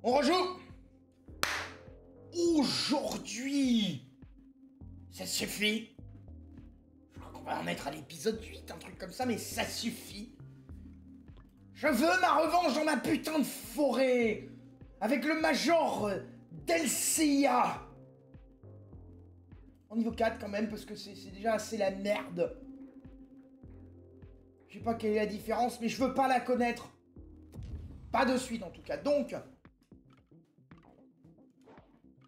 On rejoue. Aujourd'hui, ça suffit. Je crois qu'on va en être à l'épisode 8, un truc comme ça, mais ça suffit. Je veux ma revanche dans ma putain de forêt, avec le Major Delcia. En niveau 4 quand même, parce que c'est déjà assez la merde. Je sais pas quelle est la différence, mais je veux pas la connaître. Pas de suite en tout cas, donc...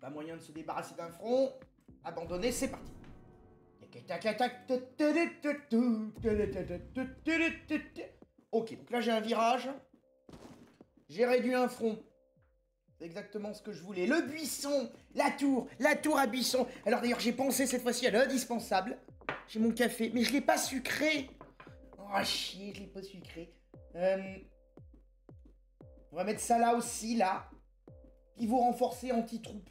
Pas moyen de se débarrasser d'un front. Abandonner, c'est parti. Ok, donc là j'ai un virage. J'ai réduit un front. C'est exactement ce que je voulais. Le buisson, la tour à buisson. Alors d'ailleurs j'ai pensé cette fois-ci à l'indispensable. J'ai mon café, mais je l'ai pas sucré. Oh chier, je l'ai pas sucré. On va mettre ça là aussi, là. Pivot renforcé anti-troupe.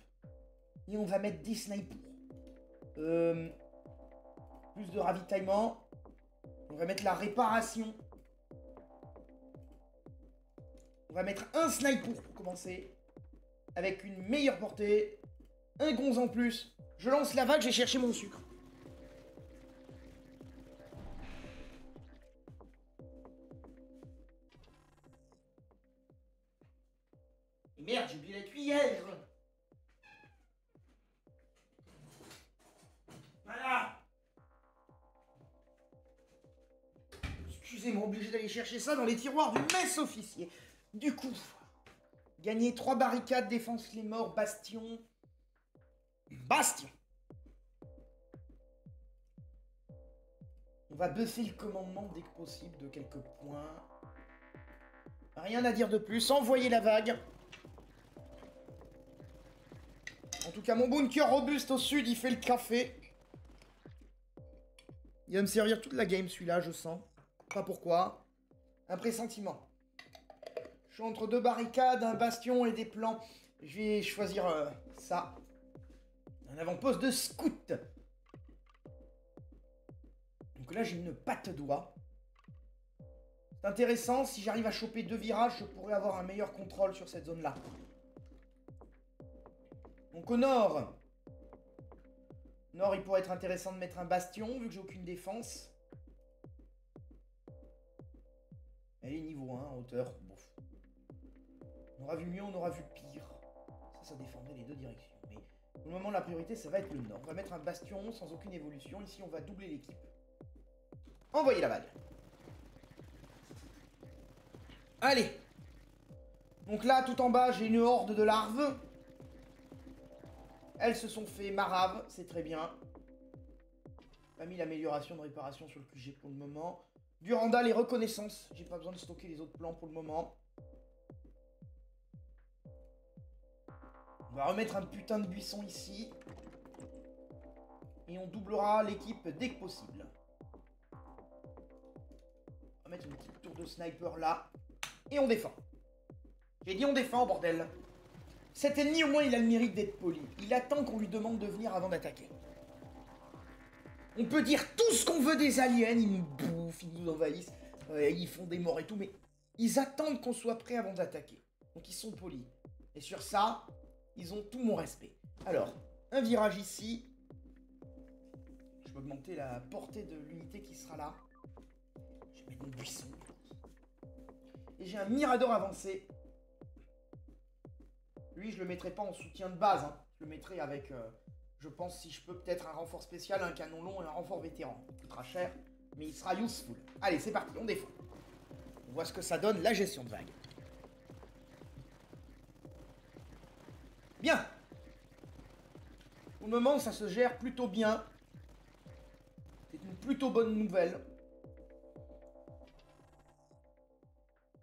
Et on va mettre des snipers. Plus de ravitaillement. On va mettre la réparation. On va mettre un sniper pour commencer. Avec une meilleure portée. Un gonze en plus. Je lance la vague, j'ai cherché mon sucre. Et merde, j'ai oublié la cuillère. Voilà. Excusez-moi, obligé d'aller chercher ça dans les tiroirs du mess-officier. Du coup, gagner 3 barricades, défense les morts, bastion. Bastion. On va buffer le commandement dès que possible de quelques points. Rien à dire de plus, envoyez la vague. En tout cas, mon bunker robuste au sud, il fait le café. Il va me servir toute la game, celui-là, je sens. Pas pourquoi. Un pressentiment. Je suis entre 2 barricades, un bastion et des plans. Je vais choisir ça. Un avant-poste de scout. Donc là, j'ai une patte doigt. C'est intéressant. Si j'arrive à choper 2 virages, je pourrais avoir un meilleur contrôle sur cette zone-là. Donc au nord... Nord, il pourrait être intéressant de mettre un bastion, vu que j'ai aucune défense. Elle est niveau 1, en hauteur. Bouf. On aura vu mieux, on aura vu pire. Ça défendrait les deux directions. Mais pour le moment, la priorité, ça va être le nord. On va mettre un bastion sans aucune évolution. Ici, on va doubler l'équipe. Envoyez la vague. Allez. Donc là, tout en bas, j'ai une horde de larves. Elles se sont fait marave, c'est très bien. Pas mis l'amélioration de réparation sur le QG pour le moment. Durandal et reconnaissance. J'ai pas besoin de stocker les autres plans pour le moment. On va remettre un putain de buisson ici. Et on doublera l'équipe dès que possible. On va mettre une petite tour de sniper là. Et on défend. J'ai dit on défend, bordel. Cet ennemi, au moins, il a le mérite d'être poli. Il attend qu'on lui demande de venir avant d'attaquer. On peut dire tout ce qu'on veut des aliens, ils nous bouffent, ils nous envahissent, ils font des morts et tout, mais ils attendent qu'on soit prêt avant d'attaquer. Donc ils sont polis. Et sur ça, ils ont tout mon respect. Alors, un virage ici. Je vais augmenter la portée de l'unité qui sera là. Je vais mettre mon buisson. Et j'ai un mirador avancé. Lui, je le mettrai pas en soutien de base. Hein. Je le mettrai avec, je pense, si je peux, peut-être un renfort spécial, un canon long et un renfort vétéran. Il coûtera cher, mais il sera useful. Allez, c'est parti, on défend. On voit ce que ça donne, la gestion de vague. Bien. Pour le moment, ça se gère plutôt bien. C'est une plutôt bonne nouvelle.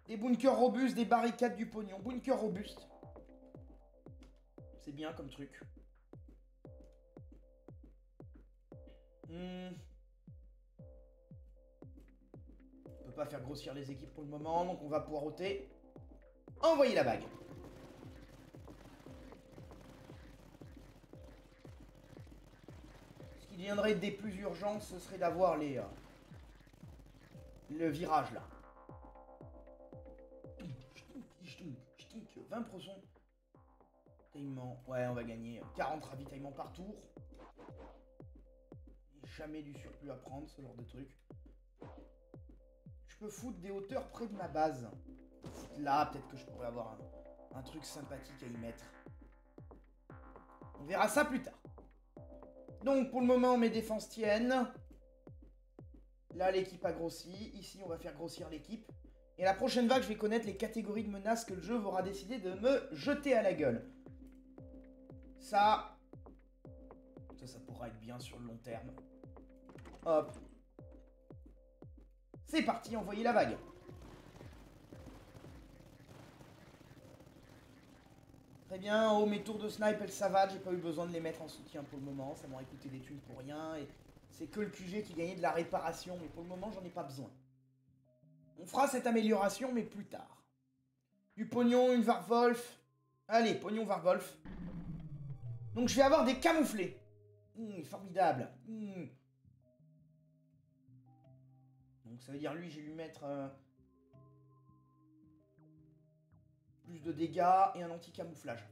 Des bunkers robustes, des barricades, du pognon. Bunker robuste. C'est bien comme truc. On peut pas faire grossir les équipes pour le moment, donc on va poireauter. Envoyer la bague. Ce qui deviendrait des plus urgents, ce serait d'avoir les... le virage là. 20%. Ravitaillement. Ouais, on va gagner 40 ravitaillements par tour. Et jamais du surplus à prendre, ce genre de truc. Je peux foutre des hauteurs près de ma base. Là, peut-être que je pourrais avoir un truc sympathique à y mettre. On verra ça plus tard. Donc, pour le moment, mes défenses tiennent. Là, l'équipe a grossi. Ici, on va faire grossir l'équipe. Et la prochaine vague, je vais connaître les catégories de menaces que le jeu aura décidé de me jeter à la gueule. Ça pourra être bien sur le long terme. Hop. C'est parti, envoyez la vague. Très bien, oh mes tours de snipe elles savent, j'ai pas eu besoin de les mettre en soutien pour le moment, ça m'aurait coûté des thunes pour rien, et c'est que le QG qui gagnait de la réparation, mais pour le moment j'en ai pas besoin. On fera cette amélioration, mais plus tard. Du pognon, une Varwolf. Allez, pognon Varwolf. Donc je vais avoir des camouflés. Formidable. Donc ça veut dire lui, je vais lui mettre plus de dégâts et un anti-camouflage.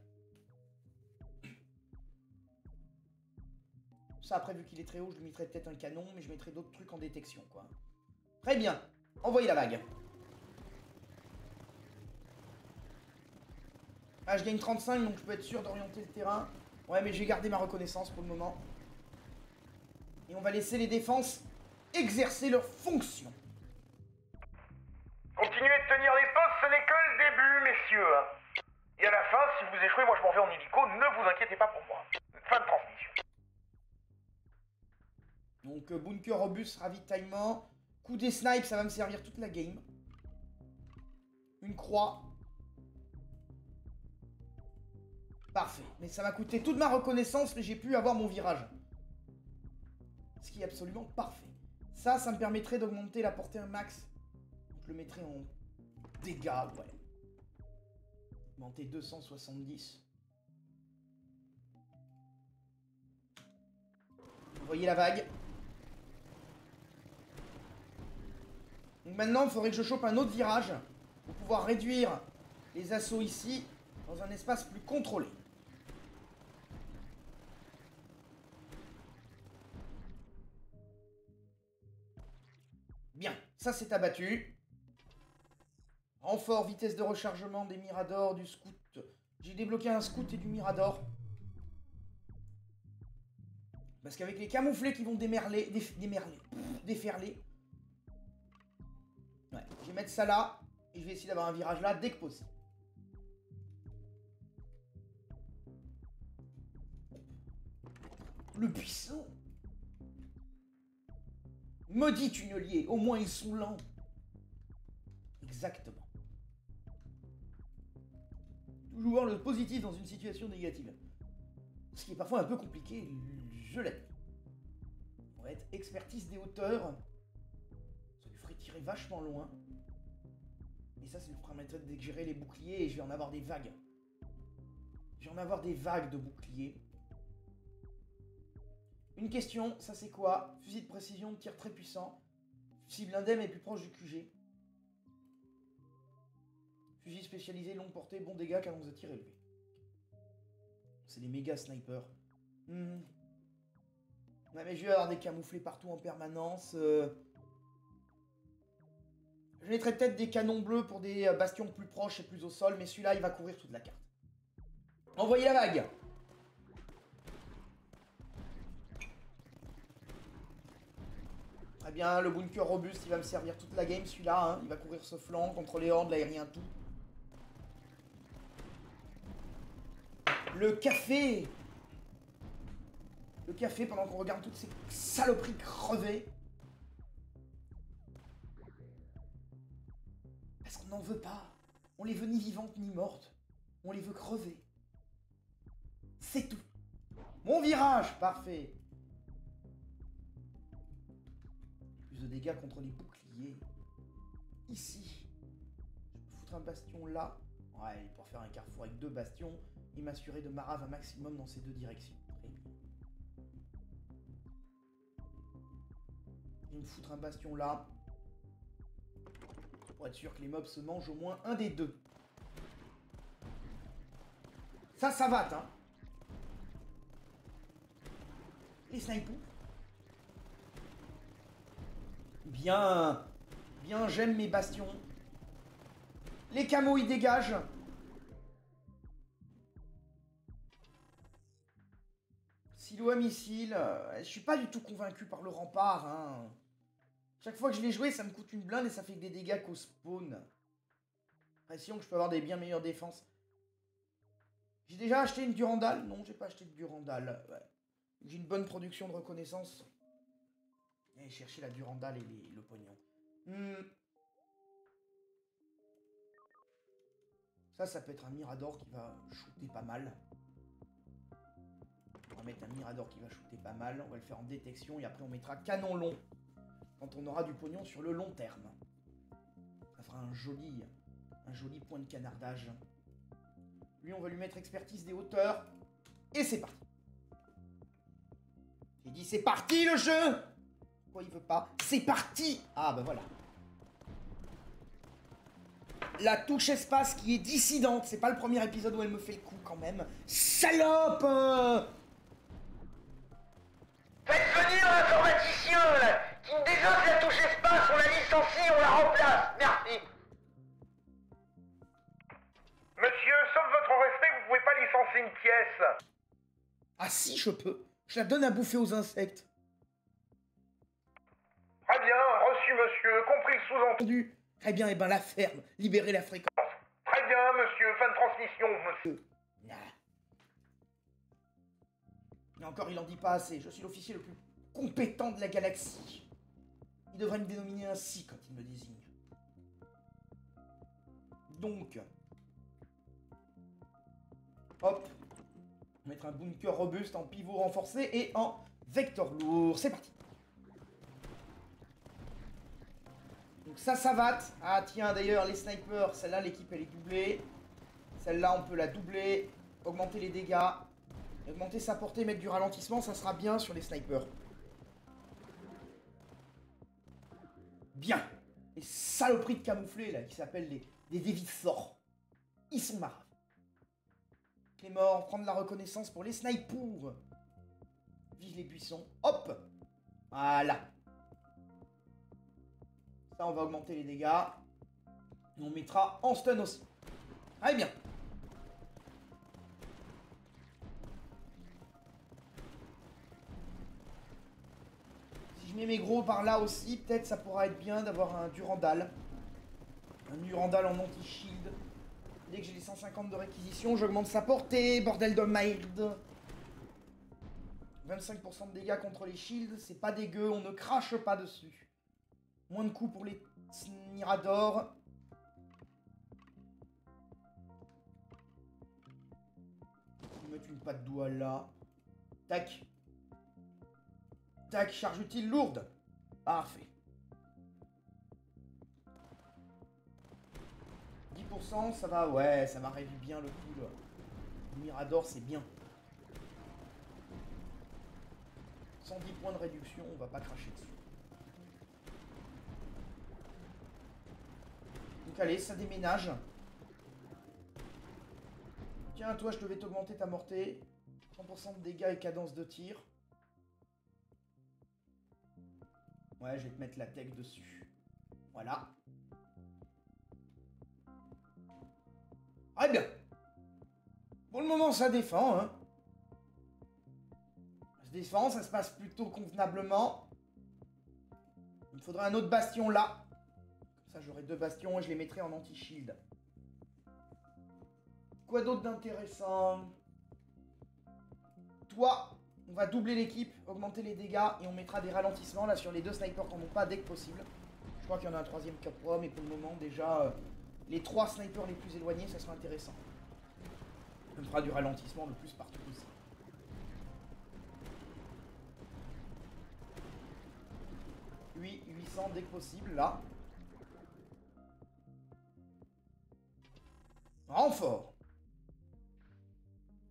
Ça après, vu qu'il est très haut, je lui mettrai peut-être un canon, mais je mettrai d'autres trucs en détection, quoi. Très bien. Envoyez la vague. Ah, je gagne 35, donc je peux être sûr d'orienter le terrain. Ouais, mais j'ai gardé ma reconnaissance pour le moment. Et on va laisser les défenses exercer leurs fonctions. Continuez de tenir les postes, ce n'est que le début, messieurs. Et à la fin, si vous échouez, moi je m'en vais en hélico, ne vous inquiétez pas pour moi. Fin de transmission. Donc, bunker robuste, ravitaillement. Coup des snipes, ça va me servir toute la game. Une croix. Parfait. Mais ça m'a coûté toute ma reconnaissance, mais j'ai pu avoir mon virage. Ce qui est absolument parfait. Ça me permettrait d'augmenter la portée un max. Je le mettrai en dégâts, ouais. Augmenter 270. Vous voyez la vague. Donc maintenant, il faudrait que je chope un autre virage pour pouvoir réduire les assauts ici dans un espace plus contrôlé. Bien, ça c'est abattu. Renfort, vitesse de rechargement des Miradors, du scout. J'ai débloqué un scout et du Mirador. Parce qu'avec les camouflés qui vont déferler. Ouais, je vais mettre ça là. Et je vais essayer d'avoir un virage là dès que possible. Le puissant. Maudit tunnelier, au moins ils sont lents. Exactement. Toujours voir le positif dans une situation négative. Ce qui est parfois un peu compliqué, je l'admets. On va être expertise des hauteurs. Ça lui ferait tirer vachement loin. Et ça lui permettrait de gérer les boucliers et je vais en avoir des vagues. Je vais en avoir des vagues de boucliers. Une question, ça c'est quoi? Fusil de précision, de tir très puissant. Cible indemne est plus proche du QG. Fusil spécialisé, longue portée, bon dégâts, cadence de tir élevé. C'est des méga snipers. Ouais, mais je vais avoir des camouflés partout en permanence. Je mettrai peut-être des canons bleus pour des bastions plus proches et plus au sol, mais celui-là, il va couvrir toute la carte. Envoyez la vague! Très bien, le bunker robuste, il va me servir toute la game, celui-là. Hein. Il va couvrir ce flanc contre les hordes, l'aérien, tout. Le café! Le café, pendant qu'on regarde toutes ces saloperies crevées. Parce qu'on n'en veut pas. On les veut ni vivantes ni mortes. On les veut crever. C'est tout. Mon virage! Parfait. Plus de dégâts contre les boucliers. Ici. Je peux foutre un bastion là. Ouais, pour faire un carrefour avec 2 bastions. Et m'assurer de marave un maximum dans ces 2 directions. Très bien. Je vais me foutre un bastion là. Pour être sûr que les mobs se mangent au moins un des 2. Ça savate, hein. Les snipers. Bien. Bien, j'aime mes bastions. Les camos, ils dégagent. Silo à missile. Je suis pas du tout convaincu par le rempart, hein. Chaque fois que je l'ai joué, ça me coûte une blinde et ça fait que des dégâts qu'au spawn. Impression que je peux avoir des bien meilleures défenses. J'ai déjà acheté une Durandal? Non, j'ai pas acheté de Durandal. Ouais. J'ai une bonne production de reconnaissance. Et chercher la Durandal et le pognon. Ça peut être un Mirador qui va shooter pas mal. On va mettre un Mirador qui va shooter pas mal. On va le faire en détection et après on mettra canon long. Quand on aura du pognon sur le long terme. Ça fera un joli point de canardage. Lui, on va lui mettre expertise des hauteurs. Et c'est parti. J'ai dit c'est parti le jeu. Pourquoi il veut pas? C'est parti. Ah bah voilà. La touche espace qui est dissidente. C'est pas le premier épisode où elle me fait le coup quand même. Salope. Faites venir l'informaticien, là, qui me désosse la touche espace, on la licencie, on la remplace. Merci. Monsieur, sauf votre respect, vous pouvez pas licencier une pièce. Ah si, je peux. Je la donne à bouffer aux insectes. Très bien, reçu monsieur, compris le sous-entendu. Très bien, et ben la ferme. Libérer la fréquence. Très bien, monsieur, fin de transmission, monsieur. Mais encore, il en dit pas assez. Je suis l'officier le plus compétent de la galaxie. Il devrait me dénominer ainsi quand il me désigne. Donc... Hop. Mettre un bunker robuste en pivot renforcé et en vecteur lourd. C'est parti. Donc ça savate. Ah tiens, d'ailleurs, les snipers, celle-là, l'équipe, elle est doublée. Celle-là, on peut la doubler. Augmenter les dégâts. Augmenter sa portée, mettre du ralentissement, ça sera bien sur les snipers. Bien. Les saloperies de camouflés, là, qui s'appellent des dévissors. Ils sont marrants. Les morts, prendre la reconnaissance pour les snipers. Vive les buissons. Hop. Voilà. Ça, on va augmenter les dégâts. Et on mettra en stun aussi. Très bien. Si je mets mes gros par là aussi, peut-être ça pourra être bien d'avoir un Durandal. Un Durandal en anti-shield. Dès que j'ai les 150 de réquisition, j'augmente sa portée, bordel de merde. 25% de dégâts contre les shields, c'est pas dégueu, on ne crache pas dessus. Moins de coups pour les Miradors. On va mettre une patte doigt là. Tac. Tac, charge utile lourde. Parfait. 10%, ça va, ouais, ça m'a réduit bien le coup, là. Le Mirador, c'est bien. 110 points de réduction, on va pas cracher dessus. Donc allez, ça déménage. Tiens, toi, je devais t'augmenter ta mortée. 100% de dégâts et cadence de tir. Ouais, je vais te mettre la tech dessus. Voilà. Très bien. Pour le moment, ça défend, hein. Ça se défend, ça se passe plutôt convenablement. Il me faudrait un autre bastion là. Comme ça, j'aurai 2 bastions et je les mettrai en anti-shield. Quoi d'autre d'intéressant? Toi, on va doubler l'équipe, augmenter les dégâts et on mettra des ralentissements là sur les 2 snipers qu'on n'a pas dès que possible. Je crois qu'il y en a un 3ème capra, mais pour le moment, déjà, les 3 snipers les plus éloignés, ça sera intéressant. On fera du ralentissement le plus partout possible. Lui, 800 dès que possible, là. Renfort.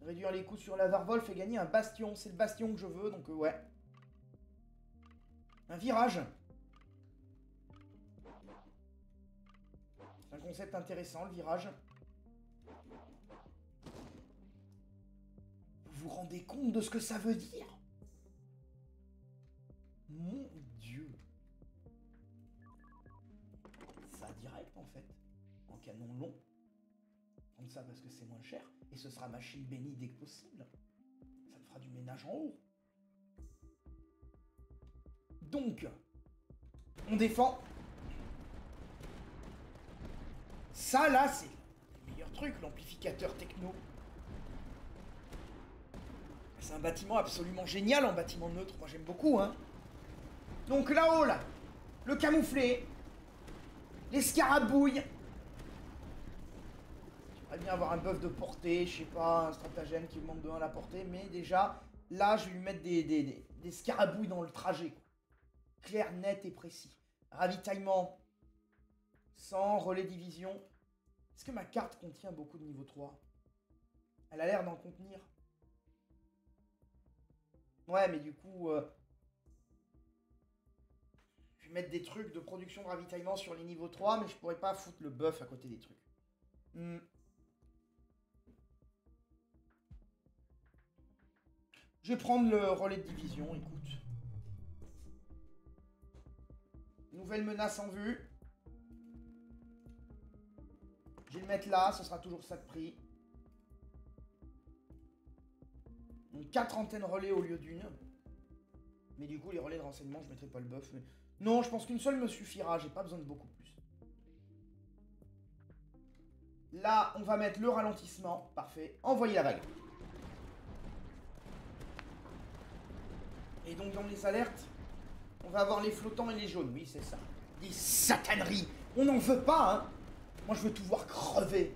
Réduire les coûts sur la Varvol fait gagner un bastion. C'est le bastion que je veux, donc ouais. Un virage. C'est un concept intéressant, le virage. rendez compte de ce que ça veut dire? Mon Dieu. Ça direct en fait. En canon long. Prendre ça parce que c'est moins cher. Et ce sera machine bénie dès que possible. Ça te fera du ménage en haut. Donc, on défend. Ça là, c'est le meilleur truc, l'amplificateur techno. C'est un bâtiment absolument génial en bâtiment neutre. Moi j'aime beaucoup, hein. Donc là-haut, là, le camouflé, les scarabouilles. J'aimerais bien avoir un buff de portée, je sais pas, un stratagème qui augmente de 1 la portée, mais déjà, là, je vais lui mettre des scarabouilles dans le trajet, quoi. Clair, net et précis. Ravitaillement, sans relais division. Est-ce que ma carte contient beaucoup de niveau 3? Elle a l'air d'en contenir. Ouais, mais du coup... je vais mettre des trucs de production de ravitaillement sur les niveaux 3, mais je pourrais pas foutre le buff à côté des trucs. Je vais prendre le relais de division, écoute. Nouvelle menace en vue. Je vais le mettre là, ce sera toujours ça de prix. Donc 4 antennes relais au lieu d'une. Mais du coup, les relais de renseignement, je mettrai pas le buff. Mais... non, je pense qu'une seule me suffira, j'ai pas besoin de beaucoup plus. Là, on va mettre le ralentissement. Parfait. Envoyer la vague. Et donc, dans les alertes, on va avoir les flottants et les jaunes. Oui, c'est ça. Des sataneries. On n'en veut pas, hein. Moi, je veux tout voir crever.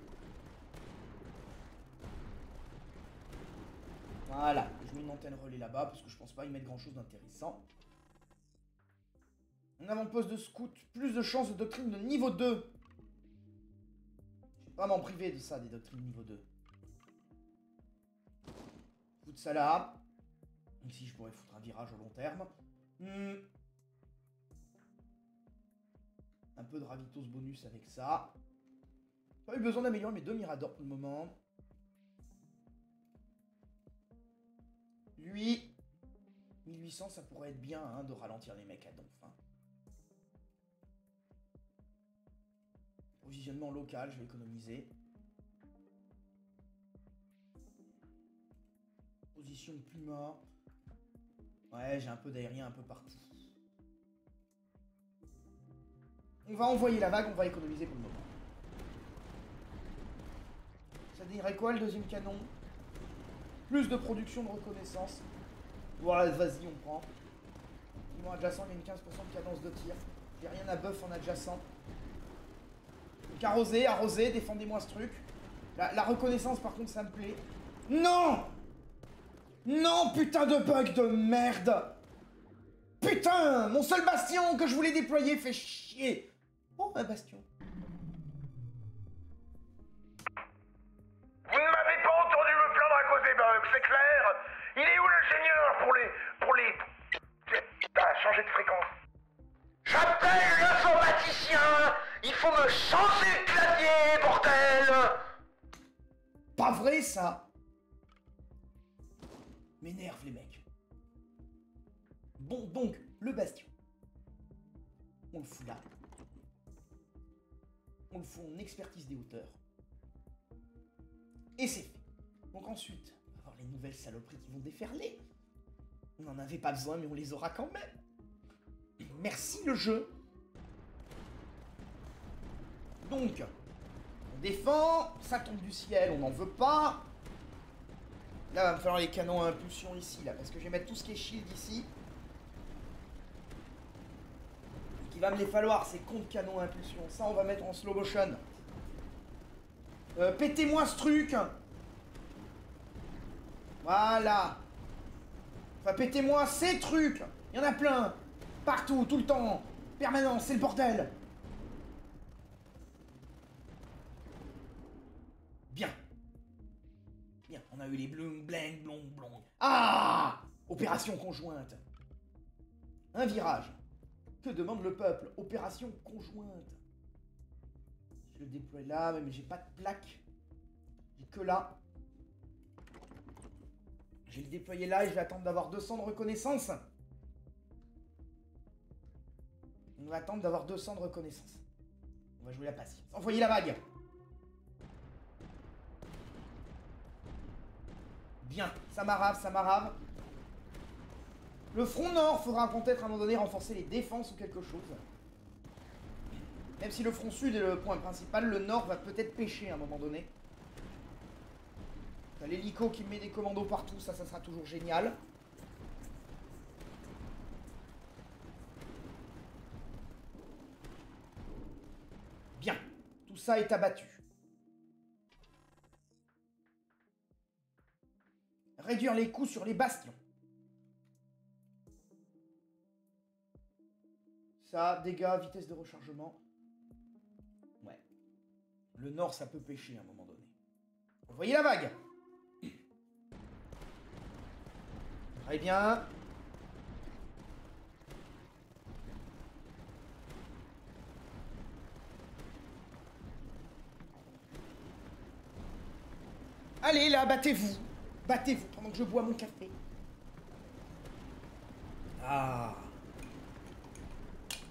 Voilà. Je mets une antenne relais là-bas, parce que je pense pas y mettre grand-chose d'intéressant. Un avant-poste de scout. Plus de chances de doctrine de niveau 2. Je vais pas m'en priver de ça, des doctrines niveau 2. Foutre ça là. Ici, je pourrais foutre un virage au long terme. Un peu de ravitos bonus avec ça. Pas eu besoin d'améliorer mes 2 miradors pour le moment. Lui, 1800, ça pourrait être bien, hein, de ralentir les mecs à donf. Hein. Positionnement local, je vais économiser. Position de Puma. Ouais, j'ai un peu d'aérien un peu partout. On va envoyer la vague, on va économiser pour le moment. Ça dirait quoi le deuxième canon? Plus de production de reconnaissance. Ouais, vas-y, on prend. Mon adjacent, il y a une 15% de cadence de tir. J'ai rien à buff en adjacent. Donc arroser, arroser, défendez-moi ce truc. La reconnaissance, par contre, ça me plaît. Non! Non, putain de bug de merde! Putain! Mon seul bastion que je voulais déployer fait chier! Oh, un bastion. Vous ne m'avez pas entendu me plaindre à cause des bugs, c'est clair? Il est où l'ingénieur pour les... Ah, changer de fréquence. J'appelle l'informaticien! Il faut me changer le clavier, bordel! Pas vrai, ça! M'énerve, les mecs. Bon, donc, le bastion. On le fout là. On le fout en expertise des hauteurs. Et c'est fait. Donc ensuite, on va avoir les nouvelles saloperies qui vont déferler. On n'en avait pas besoin, mais on les aura quand même. Merci le jeu. Donc, on défend, ça tombe du ciel, on n'en veut pas. Là, il va me falloir les canons à impulsion ici, là, parce que je vais mettre tout ce qui est shield ici. Il va me les falloir, ces cons de canons à impulsion. Ça, on va mettre en slow motion. Pétez-moi ce truc. Voilà. Enfin, pétez-moi ces trucs. Il y en a plein. Partout, tout le temps. Permanent, c'est le bordel. Bien. Bien, on a eu les blung, bling, blong, blong. Ah! Opération conjointe. Un virage. Que demande le peuple? Opération conjointe. Je le déploie là, mais j'ai pas de plaque. J'ai que là. Je vais le déployer là et je vais attendre d'avoir 200 de reconnaissance. On va attendre d'avoir 200 de reconnaissance. On va jouer la patience. Envoyez la vague. Bien, ça m'arrave, ça m'arrave. Le front nord faudra peut-être à un moment donné renforcer les défenses ou quelque chose. Même si le front sud est le point principal, le nord va peut-être pêcher à un moment donné. T'as l'hélico qui met des commandos partout, ça sera toujours génial. Bien, tout ça est abattu. Réduire les coûts sur les bastions. Ça, dégâts, vitesse de rechargement. Ouais. Le nord, ça peut pêcher à un moment donné. Vous voyez la vague? Très bien. Allez, là, battez-vous. Battez-vous pendant que je bois mon café. Ah.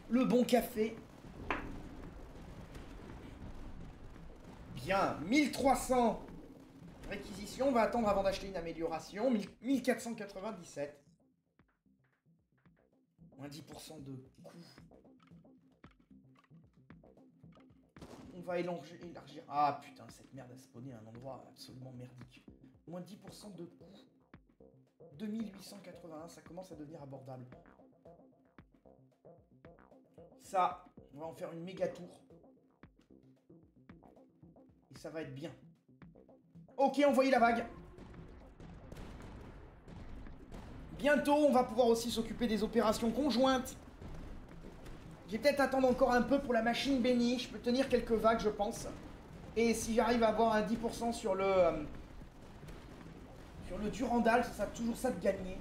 Le bon café. Bien, 1300 réquisitions. On va attendre avant d'acheter une amélioration. 1497. Moins 10% de coût. On va élargir. Ah putain, cette merde a spawné à un endroit absolument merdique. Moins 10% de coût. 2881, ça commence à devenir abordable. Ça, on va en faire une méga tour. Et ça va être bien. Ok, envoyez la vague. Bientôt, on va pouvoir aussi s'occuper des opérations conjointes. Je vais peut-être attendre encore un peu pour la machine bénie. Je peux tenir quelques vagues, je pense. Et si j'arrive à avoir un 10% sur le Durandal, ça sera toujours ça de gagner.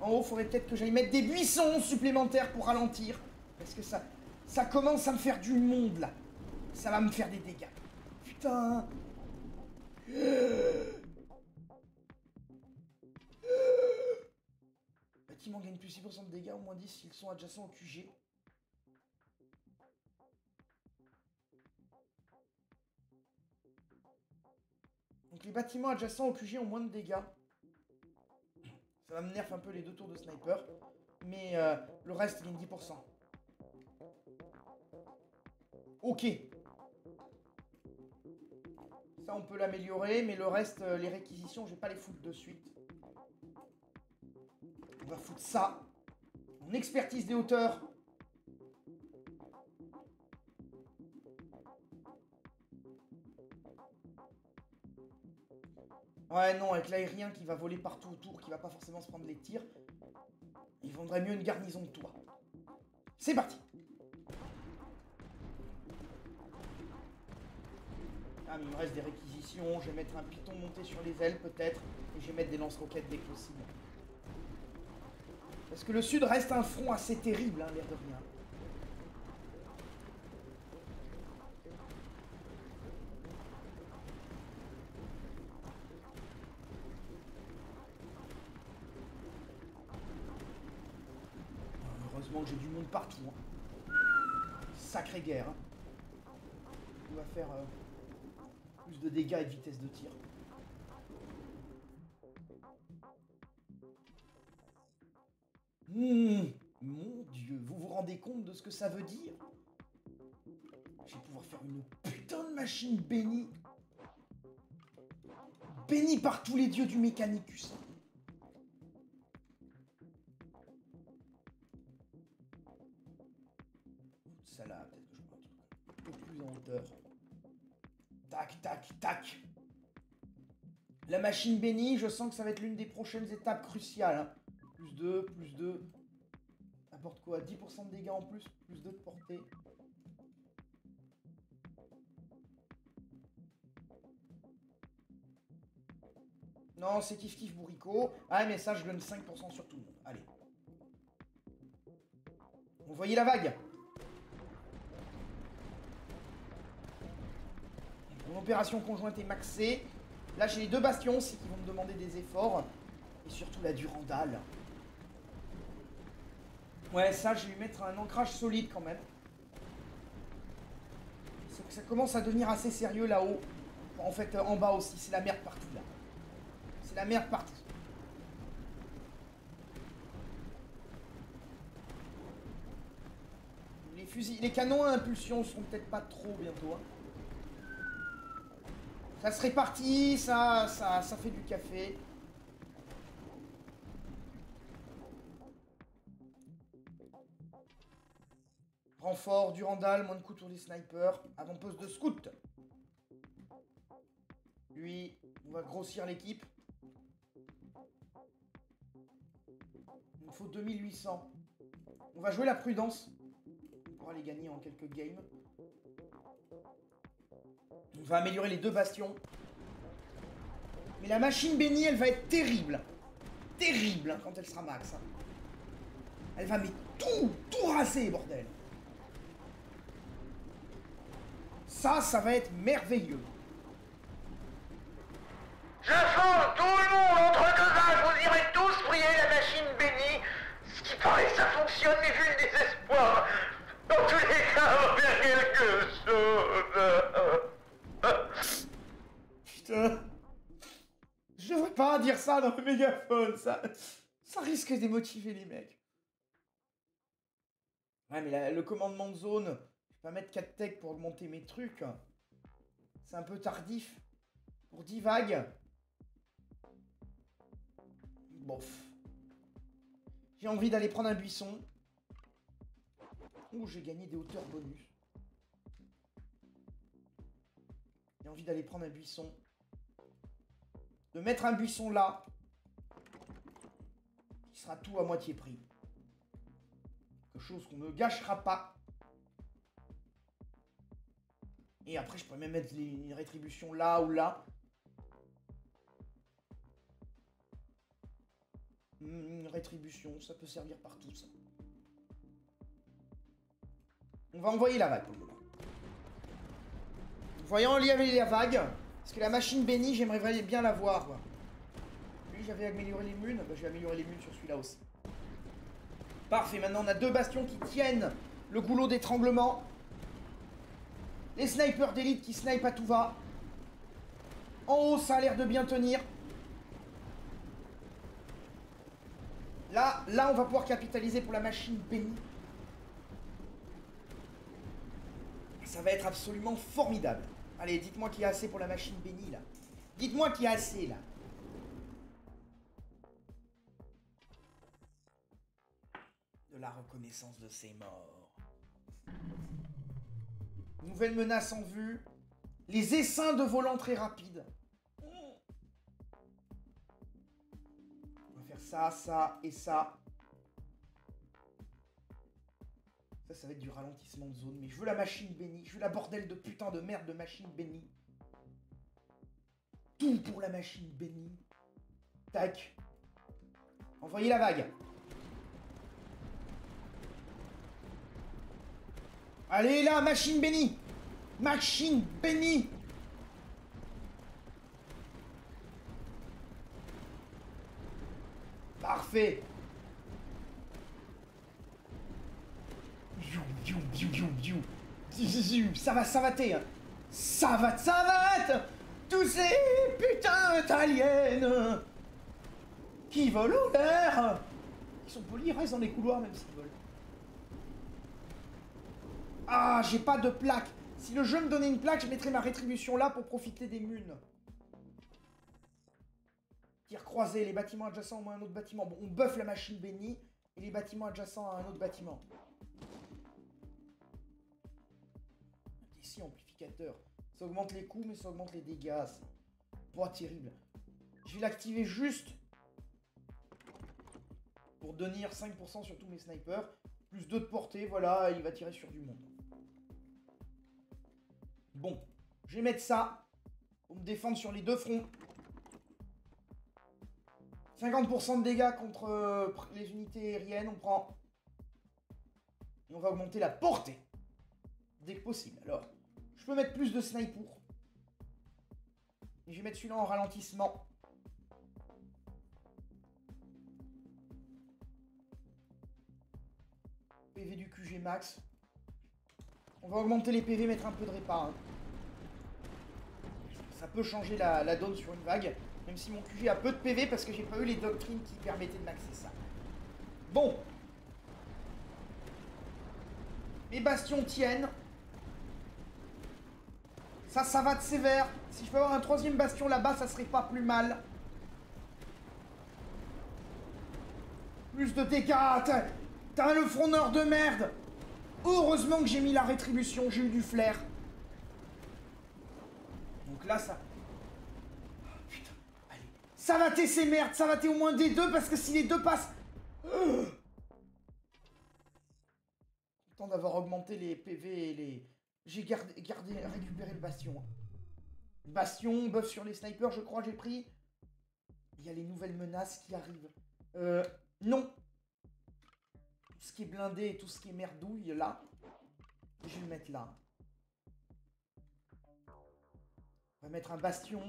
En haut, il faudrait peut-être que j'aille mettre des buissons supplémentaires pour ralentir. Parce que ça commence à me faire du monde, là. Ça va me faire des dégâts. Putain. Bâtiment gagne plus 6% de dégâts, au moins 10 s'ils sont adjacents au QG. Donc les bâtiments adjacents au QG ont moins de dégâts. Ça va me nerf un peu les 2 tours de sniper. Mais le reste gagne 10%. Ok. Ça on peut l'améliorer, mais le reste, les réquisitions, je vais pas les foutre de suite. On va foutre ça. En expertise des hauteurs. Ouais, non, avec l'aérien qui va voler partout autour, qui va pas forcément se prendre les tirs, il vaudrait mieux une garnison de toit. C'est parti. Ah, mais il me reste des réquisitions, je vais mettre un python monté sur les ailes peut-être, et je vais mettre des lance-roquettes dès que possible. Parce que le sud reste un front assez terrible, hein, l'air de rien. Heureusement que j'ai du monde partout. Hein. Sacrée guerre. Hein. On va faire plus de dégâts et de vitesse de tir. Mon Dieu, vous vous rendez compte de ce que ça veut dire? Je vais pouvoir faire une putain de machine bénie. Bénie par tous les dieux du Mechanicus. Ça là, peut-être que je prends un peu plus en hauteur. Tac, tac, tac. La machine bénie, je sens que ça va être l'une des prochaines étapes cruciales. Hein. Plus 2, plus 2. Apporte quoi? 10% de dégâts en plus, plus 2 de portée. Non, c'est kiff-kiff bourricot. Ah, mais ça, je donne 5% sur tout le monde. Allez. Vous voyez la vague? Mon opération conjointe est maxée. Là, j'ai les 2 bastions, c'est qu'ils vont me demander des efforts. Et surtout la Durandal. Ouais, ça, je vais lui mettre un ancrage solide quand même. Ça commence à devenir assez sérieux là-haut. En fait, en bas aussi, c'est la merde partout là. C'est la merde partout. Les fusils, les canons à impulsion seront peut-être pas trop bientôt. Hein. Ça se répartit, ça fait du café. Renfort, Durandal, moins de coups autour des snipers. Avant-poste de scout. Lui, on va grossir l'équipe. Il nous faut 2800. On va jouer la prudence. On pourra les gagner en quelques games. On va améliorer les 2 bastions. Mais la machine bénie, elle va être terrible. Terrible hein, quand elle sera max. Hein. Elle va mais tout raser, bordel. Ça va être merveilleux. J'informe tout le monde entre deux âges, vous irez tous prier la machine bénie. Ce qui paraît, ça fonctionne, mais vu le désespoir, dans tous les cas, on va faire quelque chose. Putain. Je devrais pas dire ça dans le mégaphone, ça risque de démotiver les mecs. Ouais, mais le commandement de zone, je vais pas mettre 4 techs pour augmenter mes trucs. C'est un peu tardif. Pour 10 vagues. Bof. J'ai envie d'aller prendre un buisson. Ouh, j'ai gagné des hauteurs bonus. J'ai envie d'aller prendre un buisson. De mettre un buisson là. Qui sera tout à moitié prix. Quelque chose qu'on ne gâchera pas. Et après, je pourrais même mettre les rétributions là ou là. Une rétribution, ça peut servir partout, ça. On va envoyer la vague pour le moment. Voyons lié avec la vague. Parce que la machine bénie, j'aimerais bien la voir. Quoi. Lui, j'avais amélioré les munes. Bah, je vais améliorer les munes sur celui-là aussi. Parfait, maintenant on a 2 bastions qui tiennent le goulot d'étranglement. Les snipers d'élite qui snipent à tout va. En haut, ça a l'air de bien tenir. Là, on va pouvoir capitaliser pour la machine bénie. Ça va être absolument formidable. Allez, dites-moi qu'il y a assez pour la machine bénie, là. Dites-moi qu'il y a assez, là. De la reconnaissance de ses morts. Nouvelle menace en vue. Les essaims de volants très rapides. On va faire ça, ça et ça. Ça va être du ralentissement de zone. Mais je veux la machine bénie. Je veux la bordel de putain de merde de machine bénie. Tout pour la machine bénie. Tac. Envoyez la vague. Allez là, machine bénie. Machine bénie. Parfait. Ça va savater. Hein. Ça va savate. Tous ces putains d'aliens qui volent au l'air. Ils sont polis, ils restent dans les couloirs même s'ils volent. Ah, j'ai pas de plaque. Si le jeu me donnait une plaque, je mettrais ma rétribution là pour profiter des munes. Tir croisé, les bâtiments adjacents au moins un autre bâtiment. Bon, on buff la machine bénie et les bâtiments adjacents à un autre bâtiment. Ici, amplificateur. Ça augmente les coûts, mais ça augmente les dégâts. C'est pas terrible. Je vais l'activer juste pour donner 5% sur tous mes snipers. Plus 2 de portée, voilà, il va tirer sur du monde. Bon, je vais mettre ça pour me défendre sur les 2 fronts. 50% de dégâts contre les unités aériennes, on prend. Et on va augmenter la portée. Dès que possible. Alors, je peux mettre plus de snipers. Et je vais mettre celui-là en ralentissement. PV du QG max. On va augmenter les PV, mettre un peu de répa. Hein. Ça peut changer la donne sur une vague. Même si mon QG a peu de PV parce que j'ai pas eu les doctrines qui permettaient de maxer ça. Bon. Mes bastions tiennent. Ça va de sévère. Si je peux avoir un troisième bastion là-bas, ça serait pas plus mal. Plus de dégâts. T'as le frondeur de merde. Heureusement que j'ai mis la rétribution, j'ai eu du flair. Donc là, ça... Oh, putain, allez. Ça va ces merdes, ça va au moins des deux, parce que si les deux passent... Content d'avoir augmenté les PV et les... J'ai récupéré le bastion. Bastion, buff sur les snipers, je crois, j'ai pris. Il y a les nouvelles menaces qui arrivent. Non. Tout ce qui est blindé et tout ce qui est merdouille, là. Je vais le mettre là. On va mettre un bastion.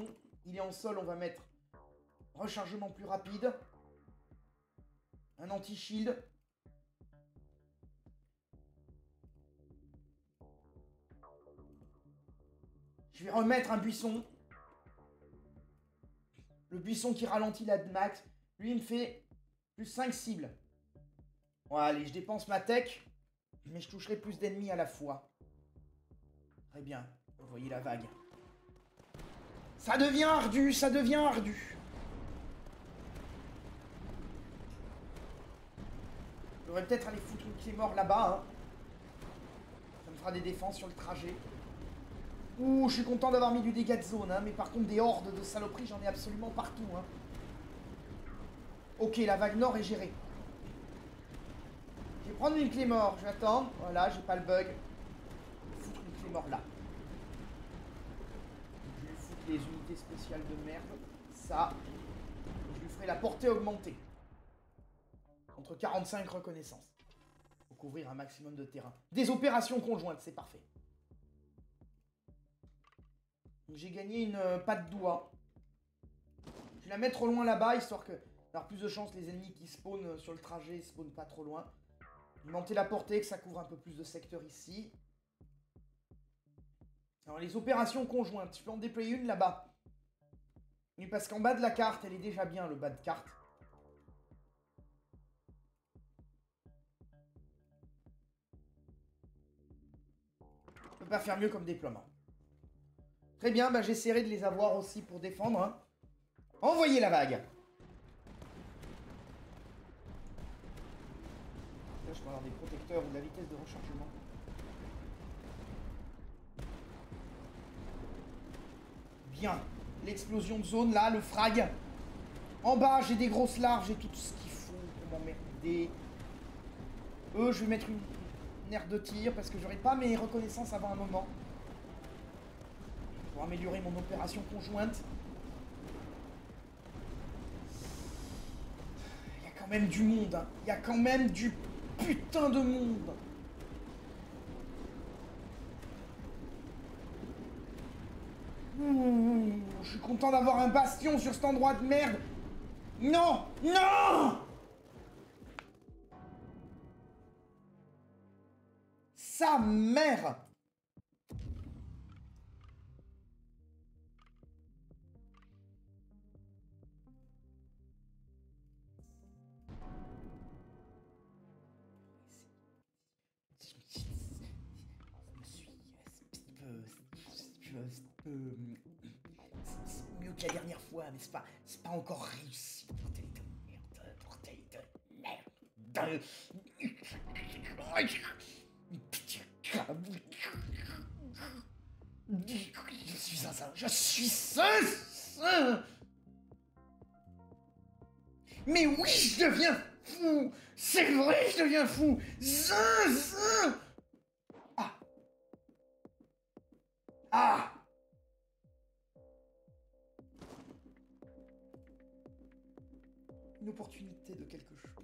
Il est en sol, on va mettre rechargement plus rapide. Un anti-shield. Je vais remettre un buisson. Le buisson qui ralentit la max. Lui, il me fait plus 5 cibles. Bon, allez, je dépense ma tech. Mais je toucherai plus d'ennemis à la fois. Très bien. Vous voyez la vague. Ça devient ardu, ça devient ardu. J'aurais peut-être aller foutre une clé mort là-bas. Hein. Ça me fera des défenses sur le trajet. Ouh, je suis content d'avoir mis du dégât de zone, hein, mais par contre des hordes de saloperies, j'en ai absolument partout. Hein. Ok, la vague nord est gérée. Je vais prendre une clé mort, je vais attendre. Voilà, j'ai pas le bug. Je vais foutre une clé mort là. Je vais foutre les unités spéciales de merde. Ça. Et je lui ferai la portée augmentée. Entre 45 reconnaissances. Pour couvrir un maximum de terrain. Des opérations conjointes, c'est parfait. J'ai gagné une patte d'oie. Je vais la mettre au loin là-bas, histoire que d'avoir plus de chance les ennemis qui spawnent sur le trajet spawnent pas trop loin. Augmenter la portée, que ça couvre un peu plus de secteurs ici. Alors les opérations conjointes, je peux en déployer une là-bas. Mais parce qu'en bas de la carte, elle est déjà bien, le bas de carte. Je peux pas faire mieux comme déploiement. Très bien, bah j'essaierai de les avoir aussi pour défendre. Hein. Envoyez la vague. Là, je peux avoir des protecteurs ou de la vitesse de rechargement. Bien. L'explosion de zone, là, le frag. En bas, j'ai des grosses larves, j'ai tout ce qu'il faut pour m'emmerder. Je vais mettre une aire de tir parce que j'aurai pas mes reconnaissances avant un moment. Pour améliorer mon opération conjointe. Il y a quand même du monde. Hein. Il y a quand même du putain de monde. Ouh, je suis content d'avoir un bastion sur cet endroit de merde. Non! Non! Sa mère! C'est mieux que la dernière fois, mais c'est pas encore réussi. Bordel de merde, bordel de merde. Je suis un saint, je suis un. Mais oui, je deviens fou. C'est vrai, je deviens fou. Ah. Ah. Une opportunité de quelque chose.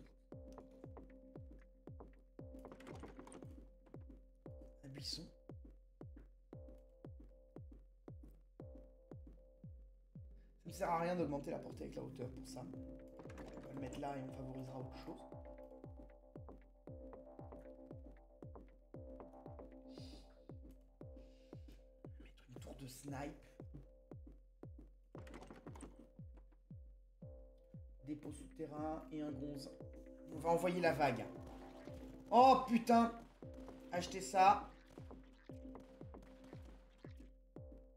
Un buisson. à rien d'augmenter la portée avec la hauteur pour ça. On va le mettre là et on favorisera autre chose. Mettre une tour de snipe. Dépôt souterrain et un gonze. On va envoyer la vague. Oh putain! Acheter ça.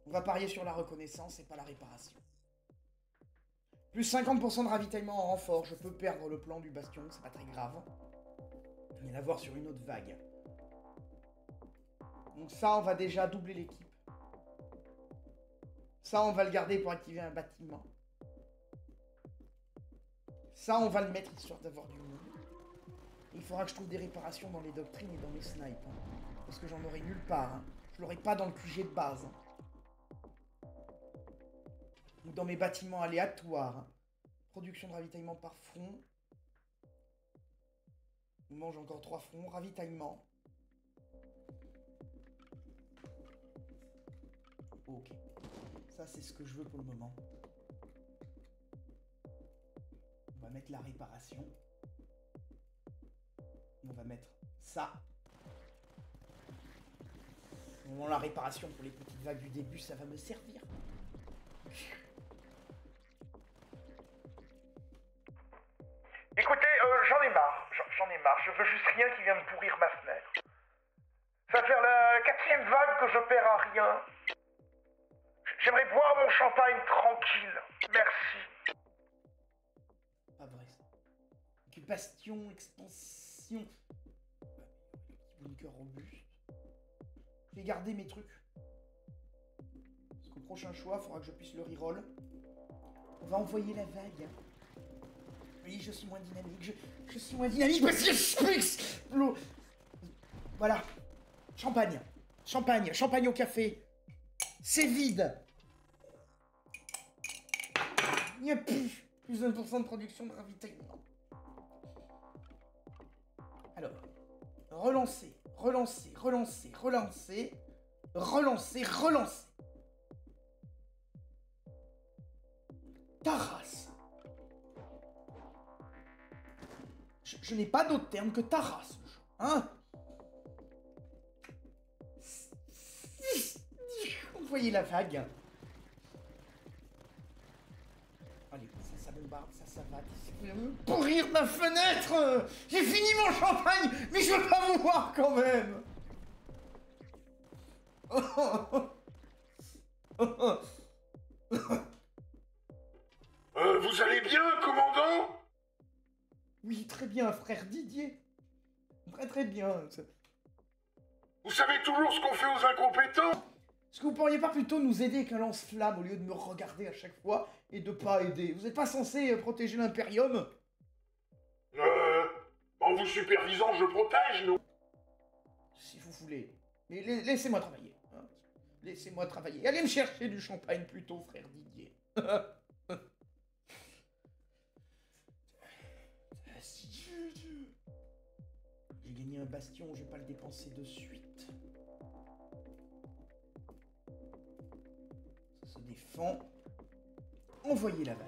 On va parier sur la reconnaissance et pas la réparation. Plus 50% de ravitaillement en renfort. Je peux perdre le plan du bastion, c'est pas très grave. Et l'avoir sur une autre vague. Donc ça, on va déjà doubler l'équipe. Ça, on va le garder pour activer un bâtiment. Ça, on va le mettre histoire d'avoir du monde. Il faudra que je trouve des réparations dans les doctrines et dans les snipes. Hein, parce que j'en aurai nulle part. Hein. Je l'aurai pas dans le QG de base. Hein. Ou dans mes bâtiments aléatoires. Hein. Production de ravitaillement par front. On mange encore 3 fronts. Ravitaillement. Ok. Ça, c'est ce que je veux pour le moment. On va mettre la réparation. On va mettre ça. Bon, la réparation pour les petites vagues du début, ça va me servir. Écoutez, j'en ai marre. J'en ai marre. Je veux juste rien qui vienne pourrir ma fenêtre. Ça va faire la 4e vague que je perds à rien. J'aimerais boire mon champagne tranquille. Merci. Pas vrai ça. Occupation, expansion. Bunker robuste. Je vais garder mes trucs. Parce qu'au prochain choix, il faudra que je puisse le reroll. On va envoyer la vague. Oui, je suis moins dynamique. Je suis moins dynamique parce que je l'eau. Voilà. Champagne. Champagne. Champagne au café. C'est vide. Il n'y a plus de 1% de production de ravitaillement. Alors, relancer, relancer, relancer, relancer, relancer, relancer. Taras. Je n'ai pas d'autre terme que Taras, hein? Envoyez la vague. Allez, ça bombarde, ça va. Pourrir ma fenêtre! J'ai fini mon champagne, mais je veux pas mourir quand même! Vous allez bien, commandant? Oui, très bien, frère Didier. Très très bien. Vous savez toujours ce qu'on fait aux incompétents? Est-ce que vous pourriez pas plutôt nous aider avec un lance-flamme au lieu de me regarder à chaque fois et de pas aider? Vous êtes pas censé protéger l'Imperium? En vous supervisant, je protège, non? Si vous voulez. Mais laissez-moi travailler. Hein. Laissez-moi travailler. Allez me chercher du champagne plutôt, frère Didier. J'ai gagné un bastion, je vais pas le dépenser de suite. Ça se défend. Envoyez la vague.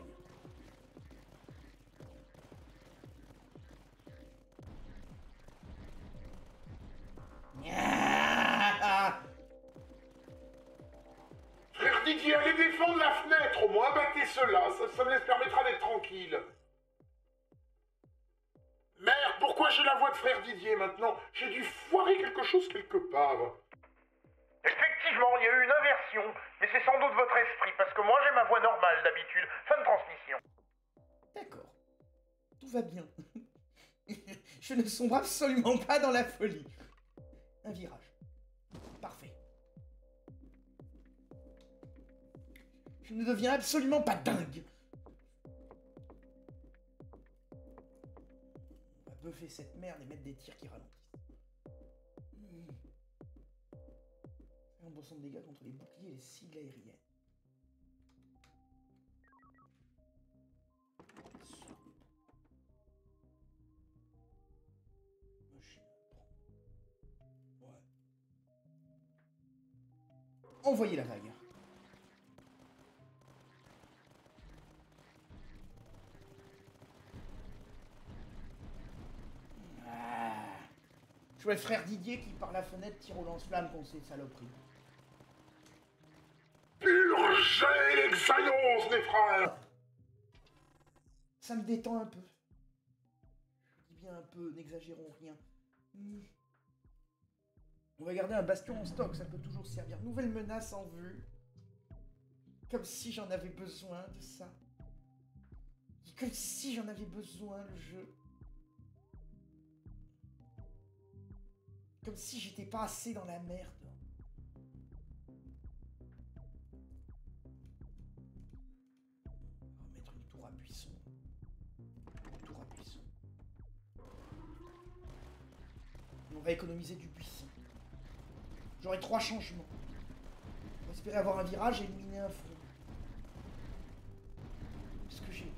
Frère Didier, allez défendre la fenêtre, au moins battez cela, ça me permettra d'être tranquille. Merde, pourquoi j'ai la voix de frère Didier maintenant? J'ai dû foirer quelque chose quelque part. Effectivement, il y a eu une inversion, mais c'est sans doute votre esprit, parce que moi j'ai ma voix normale d'habitude. Fin de transmission. D'accord. Tout va bien. Je ne sombre absolument pas dans la folie. Un virage. Parfait. Je ne deviens absolument pas dingue. On va buffer cette merde et mettre des tirs qui ralentissent. 50% de dégâts contre les boucliers et les cibles aériennes. Machine. Ouais. Envoyez la vague. Je vois le frère Didier qui, par la fenêtre, tire au lance-flamme contre ces saloperies. Purgez l'excellence, mes frères! Ça me détend un peu. Je dis bien un peu, n'exagérons rien. On va garder un bastion en stock, ça peut toujours servir. Nouvelle menace en vue. Comme si j'en avais besoin de ça. Comme si j'en avais besoin, le jeu. Comme si j'étais pas assez dans la merde. On va mettre une tour à buisson. Une tour à buisson. On va économiser du buisson. J'aurai 3 changements. On va espérer avoir un virage et éliminer un front. Parce que j'ai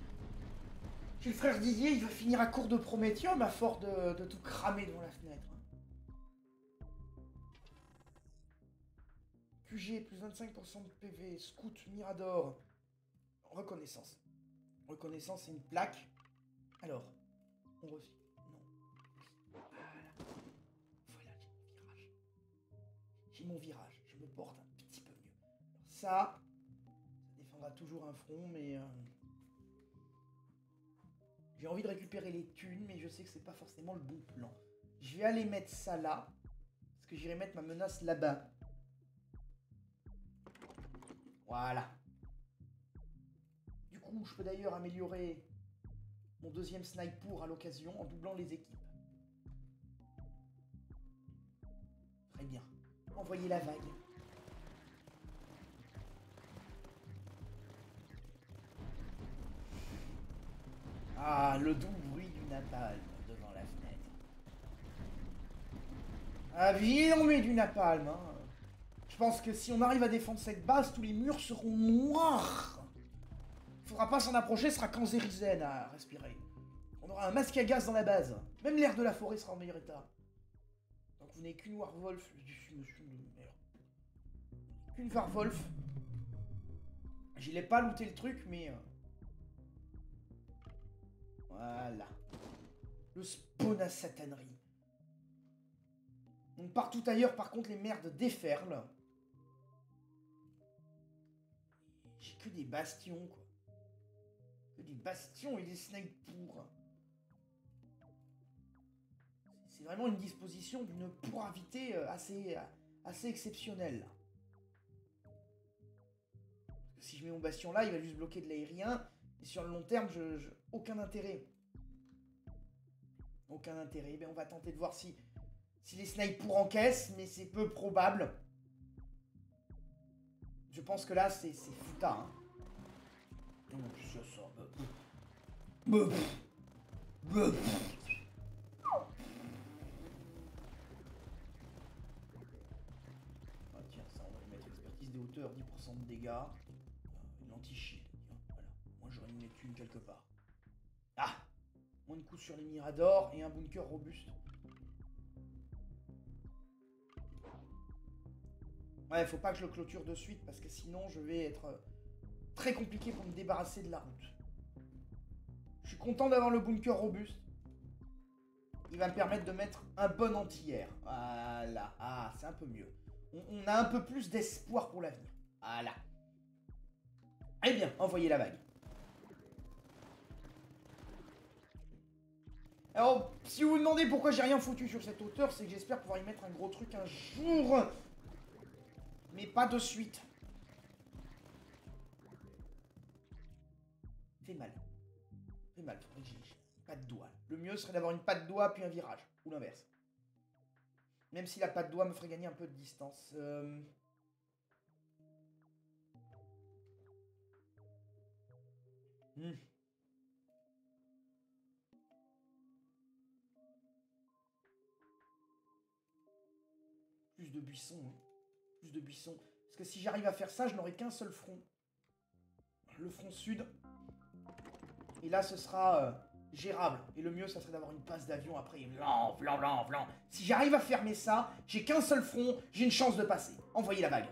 le frère Didier, il va finir à court de prométhium à force de tout cramer devant la fenêtre. QG, plus 25% de PV, scout, mirador, reconnaissance. Reconnaissance, c'est une plaque. Alors, on refait. Non. Voilà. Voilà, j'ai mon virage. J'ai mon virage. Je me porte un petit peu mieux. Alors ça défendra toujours un front, mais... j'ai envie de récupérer les thunes, mais je sais que c'est pas forcément le bon plan. Je vais aller mettre ça là, parce que j'irai mettre ma menace là-bas. Voilà. Du coup, je peux d'ailleurs améliorer mon deuxième sniper à l'occasion en doublant les équipes. Très bien. Envoyez la vague. Ah, le doux bruit du napalm devant la fenêtre. Ah, viens, on met du napalm, hein. Je pense que si on arrive à défendre cette base, tous les murs seront noirs. Il faudra pas s'en approcher, ce sera cancérigène à respirer. On aura un masque à gaz dans la base. Même l'air de la forêt sera en meilleur état. Donc vous n'avez qu'une Warwolf. Monsieur de merde. Qu'une Warwolf. Je n'ai pas looté le truc, mais... Voilà. Le spawn à satanerie. Donc partout ailleurs, par contre, les merdes déferlent. J'ai que des bastions, quoi. Que des bastions et des snipers. C'est vraiment une disposition d'une pourravité assez exceptionnelle. Parce que si je mets mon bastion là, il va juste bloquer de l'aérien. Et sur le long terme, aucun intérêt. Aucun intérêt. Ben, on va tenter de voir si les snipers encaissent, mais c'est peu probable. Je pense que là, c'est fouta. Hein. C'est ça. Ah tiens, ça, on va mettre expertise des hauteurs, 10% de dégâts. Une anti-shield. Voilà. Moi, j'aurais une thune quelque part. Ah! Moins de coups sur les miradors et un bunker robuste. Ouais, faut pas que je le clôture de suite parce que sinon je vais être très compliqué pour me débarrasser de la route. Je suis content d'avoir le bunker robuste. Il va me permettre de mettre un bon anti-air. Voilà. Ah, c'est un peu mieux. On a un peu plus d'espoir pour l'avenir. Voilà. Eh bien, envoyez la vague. Alors, si vous vous demandez pourquoi j'ai rien foutu sur cette hauteur, c'est que j'espère pouvoir y mettre un gros truc un jour. Mais pas de suite. Fait mal. Fait mal, faudrait que j'ai pas de doigt. Le mieux serait d'avoir une patte de doigt puis un virage. Ou l'inverse. Même si la patte de doigt me ferait gagner un peu de distance. Plus de buissons, hein. Plus de buissons. Parce que si j'arrive à faire ça, je n'aurai qu'un seul front. Le front sud. Et là, ce sera gérable. Et le mieux, ça serait d'avoir une passe d'avion après. Blanc. Si j'arrive à fermer ça, j'ai qu'un seul front, j'ai une chance de passer. Envoyez la vague.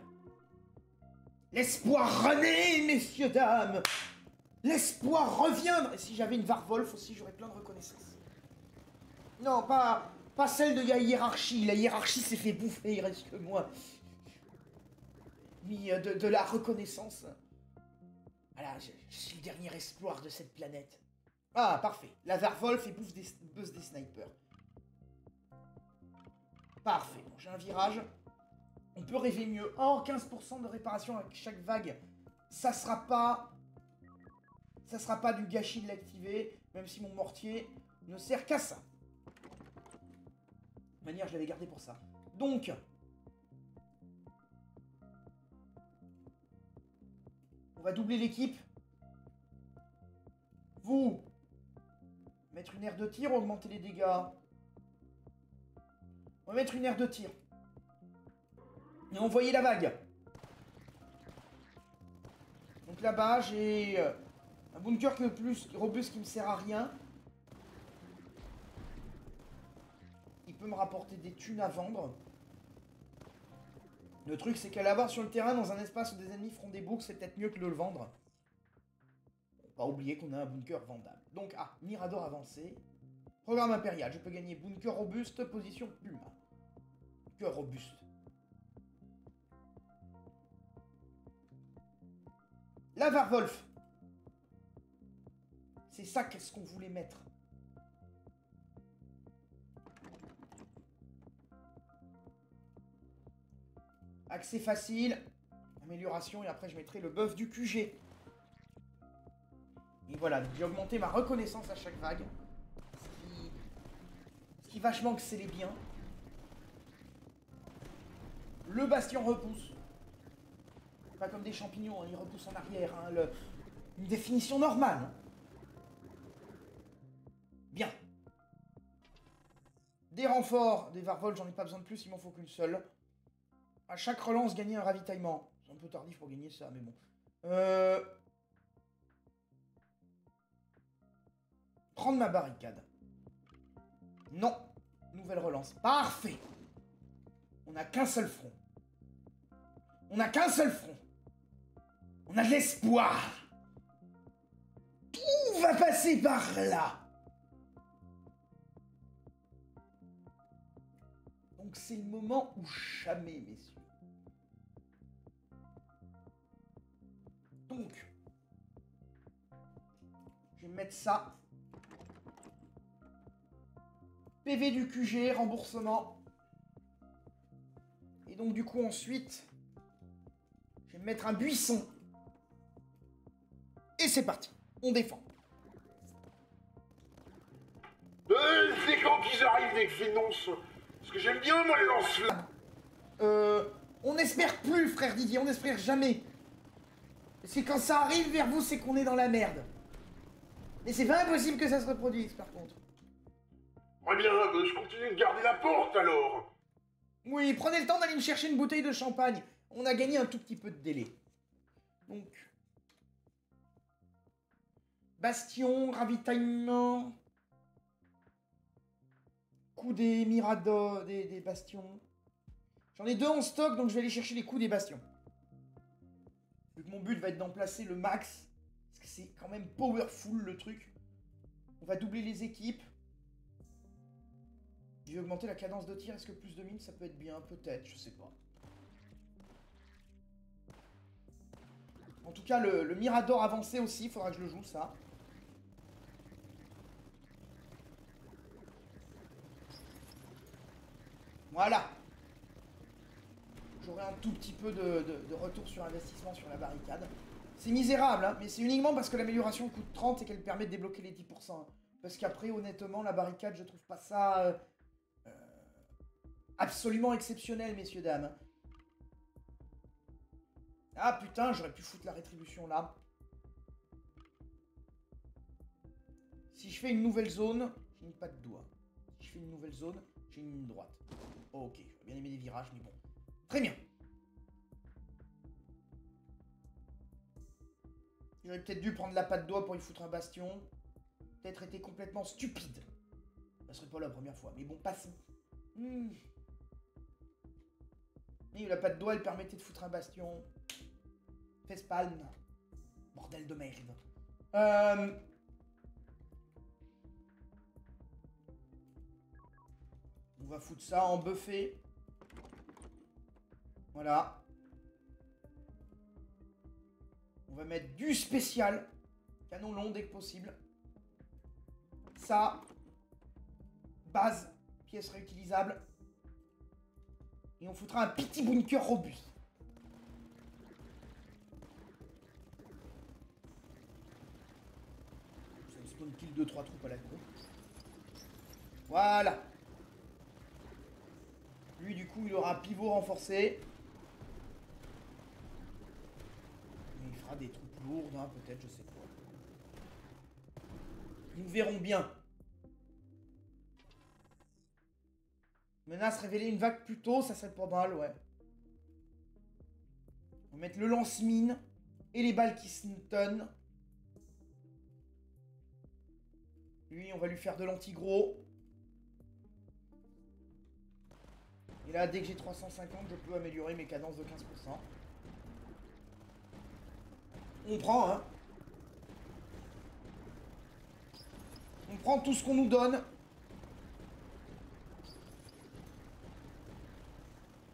L'espoir renaît, messieurs, dames. L'espoir revient. Et si j'avais une Warwolf aussi, j'aurais plein de reconnaissance. Non, pas Pas celle de la hiérarchie. La hiérarchie s'est fait bouffer, il reste que moi. Ni de la reconnaissance. Voilà, je suis le dernier espoir de cette planète. Ah, parfait. La Werwolf et buzz des snipers. Parfait. Bon, j'ai un virage. On peut rêver mieux. Oh, 15% de réparation avec chaque vague. Ça sera pas du gâchis de l'activer, même si mon mortier ne sert qu'à ça. De manière, je l'avais gardé pour ça. Donc, on va doubler l'équipe. Vous, mettre une aire de tir ou augmenter les dégâts? On va mettre une aire de tir. Et envoyer la vague. Donc là-bas, j'ai un bunker qui est plus robuste qui me sert à rien. Il peut me rapporter des thunes à vendre. Le truc, c'est qu'à l'avoir sur le terrain, dans un espace où des ennemis feront des boucles, c'est peut-être mieux que de le vendre. Pas oublier qu'on a un bunker vendable. Donc, Mirador avancé. Programme impérial. Je peux gagner bunker robuste, position Puma. Bunker robuste. La Werwolf. C'est ça qu'est-ce qu'on voulait mettre. Accès facile. Amélioration. Et après, je mettrai le buff du QG. Et voilà, j'ai augmenté ma reconnaissance à chaque vague. Ce qui vachement que c'est les biens. Le bastion repousse. Pas comme des champignons, hein, ils repoussent en arrière. Hein, une définition normale. Hein. Bien. Des renforts, des Werwolf, j'en ai pas besoin de plus, il m'en faut qu'une seule. À chaque relance, gagner un ravitaillement. C'est un peu tardif pour gagner ça, mais bon. Prendre ma barricade. Non. Nouvelle relance. Parfait. On n'a qu'un seul front. On n'a qu'un seul front. On a de l'espoir. Tout va passer par là. Donc c'est le moment ou jamais, messieurs. Donc, je vais mettre ça. PV du QG, remboursement. Et donc du coup ensuite, je vais mettre un buisson. Et c'est parti, on défend. C'est quand qu'ils arrivent les Xénons? Parce que j'aime bien moi les lance-flammes. On n'espère plus, frère Didier, on n'espère jamais. Parce que quand ça arrive vers vous, c'est qu'on est dans la merde. Mais c'est pas impossible que ça se reproduise, par contre. Eh bien, je continue de garder la porte, alors. Oui, prenez le temps d'aller me chercher une bouteille de champagne. On a gagné un tout petit peu de délai. Donc... Bastion, ravitaillement... Coup des Mirador, des bastions... J'en ai 2 en stock, donc je vais aller chercher les coups des bastions. Vu que mon but va être d'en placer le max, parce que c'est quand même powerful le truc. On va doubler les équipes. Je vais augmenter la cadence de tir, est-ce que plus de mines ça peut être bien? Peut-être, je sais pas. En tout cas, le Mirador avancé aussi, il faudra que je le joue ça. Voilà. J'aurai un tout petit peu de retour sur investissement sur la barricade. C'est misérable, hein, mais c'est uniquement parce que l'amélioration coûte 30 et qu'elle permet de débloquer les 10%. Parce qu'après, honnêtement, la barricade, je trouve pas ça absolument exceptionnel, messieurs, dames. Ah putain, j'aurais pu foutre la rétribution là. Si je fais une nouvelle zone, j'ai une patte de doigt. Si je fais une nouvelle zone, j'ai une ligne droite. Oh, ok, j'aurais bien aimé des virages, mais bon. Très bien. J'aurais peut-être dû prendre la patte de doigt pour y foutre un bastion. Peut-être été complètement stupide. Ça serait pas la première fois, mais bon, passons. Et la patte de doigt, elle permettait de foutre un bastion. Facepalm. Bordel de merde. va foutre ça en buffet. Voilà. On va mettre du spécial. Canon long dès que possible. Ça. Base. Pièce réutilisable. Et on foutra un petit bunker robuste. Ça me spawn kill 2-3 troupes à la con. Voilà. Lui, du coup, il aura un pivot renforcé. Il fera des troupes lourdes, hein, peut-être, je sais pas. Nous verrons bien. Menace révéler une vague plus tôt, ça serait pas mal, ouais. On va mettre le lance-mine et les balles qui stun. Lui, on va lui faire de l'anti-gros. Et là, dès que j'ai 350, je peux améliorer mes cadences de 15%. On prend, hein. On prend tout ce qu'on nous donne.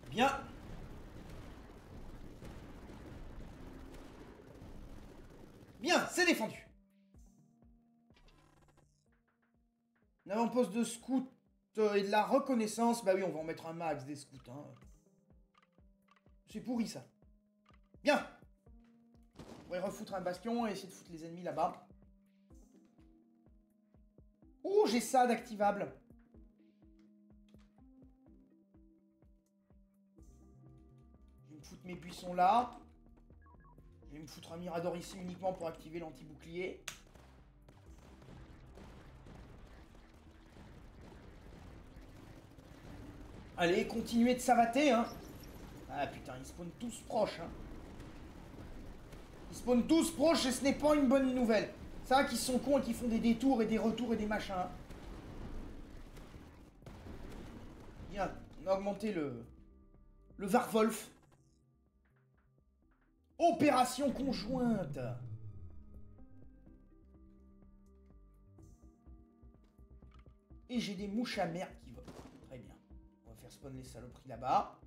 Bien. Bien, c'est défendu. Un avant-poste de scout et de la reconnaissance. Bah oui, on va en mettre un max des scouts. Hein. C'est pourri, ça. Bien. On pourrait refoutre un bastion et essayer de foutre les ennemis là-bas. Oh, j'ai ça d'activable. Je vais me foutre mes buissons là. Je vais me foutre un mirador ici uniquement pour activer l'anti-bouclier. Allez, continuez de savater, hein. Ah putain, ils spawnent tous proches, hein. Ils spawnent tous proches et ce n'est pas une bonne nouvelle. C'est vrai qu'ils sont cons et qu'ils font des détours et des retours et des machins. Bien, on a augmenté le Varwolf. Opération conjointe. Et j'ai des mouches à merde qui volent. Très bien. On va faire spawn les saloperies là-bas.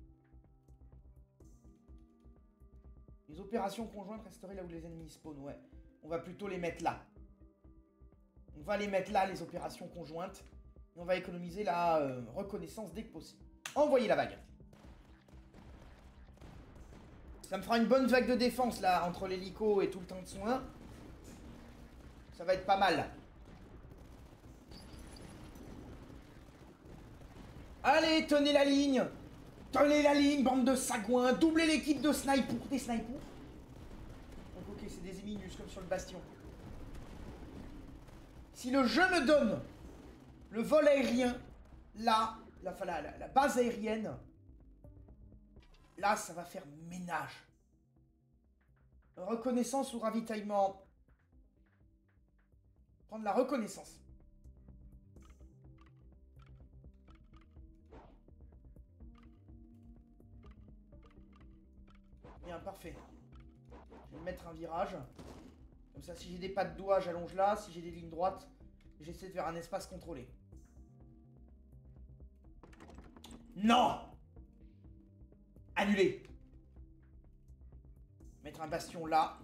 Les opérations conjointes resteraient là où les ennemis spawnent, ouais. On va plutôt les mettre là. On va les mettre là, les opérations conjointes. Et on va économiser la reconnaissance dès que possible. Envoyez la vague. Ça me fera une bonne vague de défense, là, entre l'hélico et tout le temps de soin. Ça va être pas mal. Allez, tenez la ligne. Tenez la ligne, bande de sagouins. Doublez l'équipe de snipers. Des snipers. Donc, ok, c'est des éminus comme sur le bastion. Si le jeu me donne le vol aérien, là, la base aérienne, là, ça va faire ménage. Reconnaissance ou ravitaillement. Prendre la reconnaissance. Bien, parfait. Je vais me mettre un virage. Comme ça, si j'ai des pas de doigts, j'allonge là. Si j'ai des lignes droites, j'essaie de faire un espace contrôlé. Non! Annulé. Mettre un bastion là.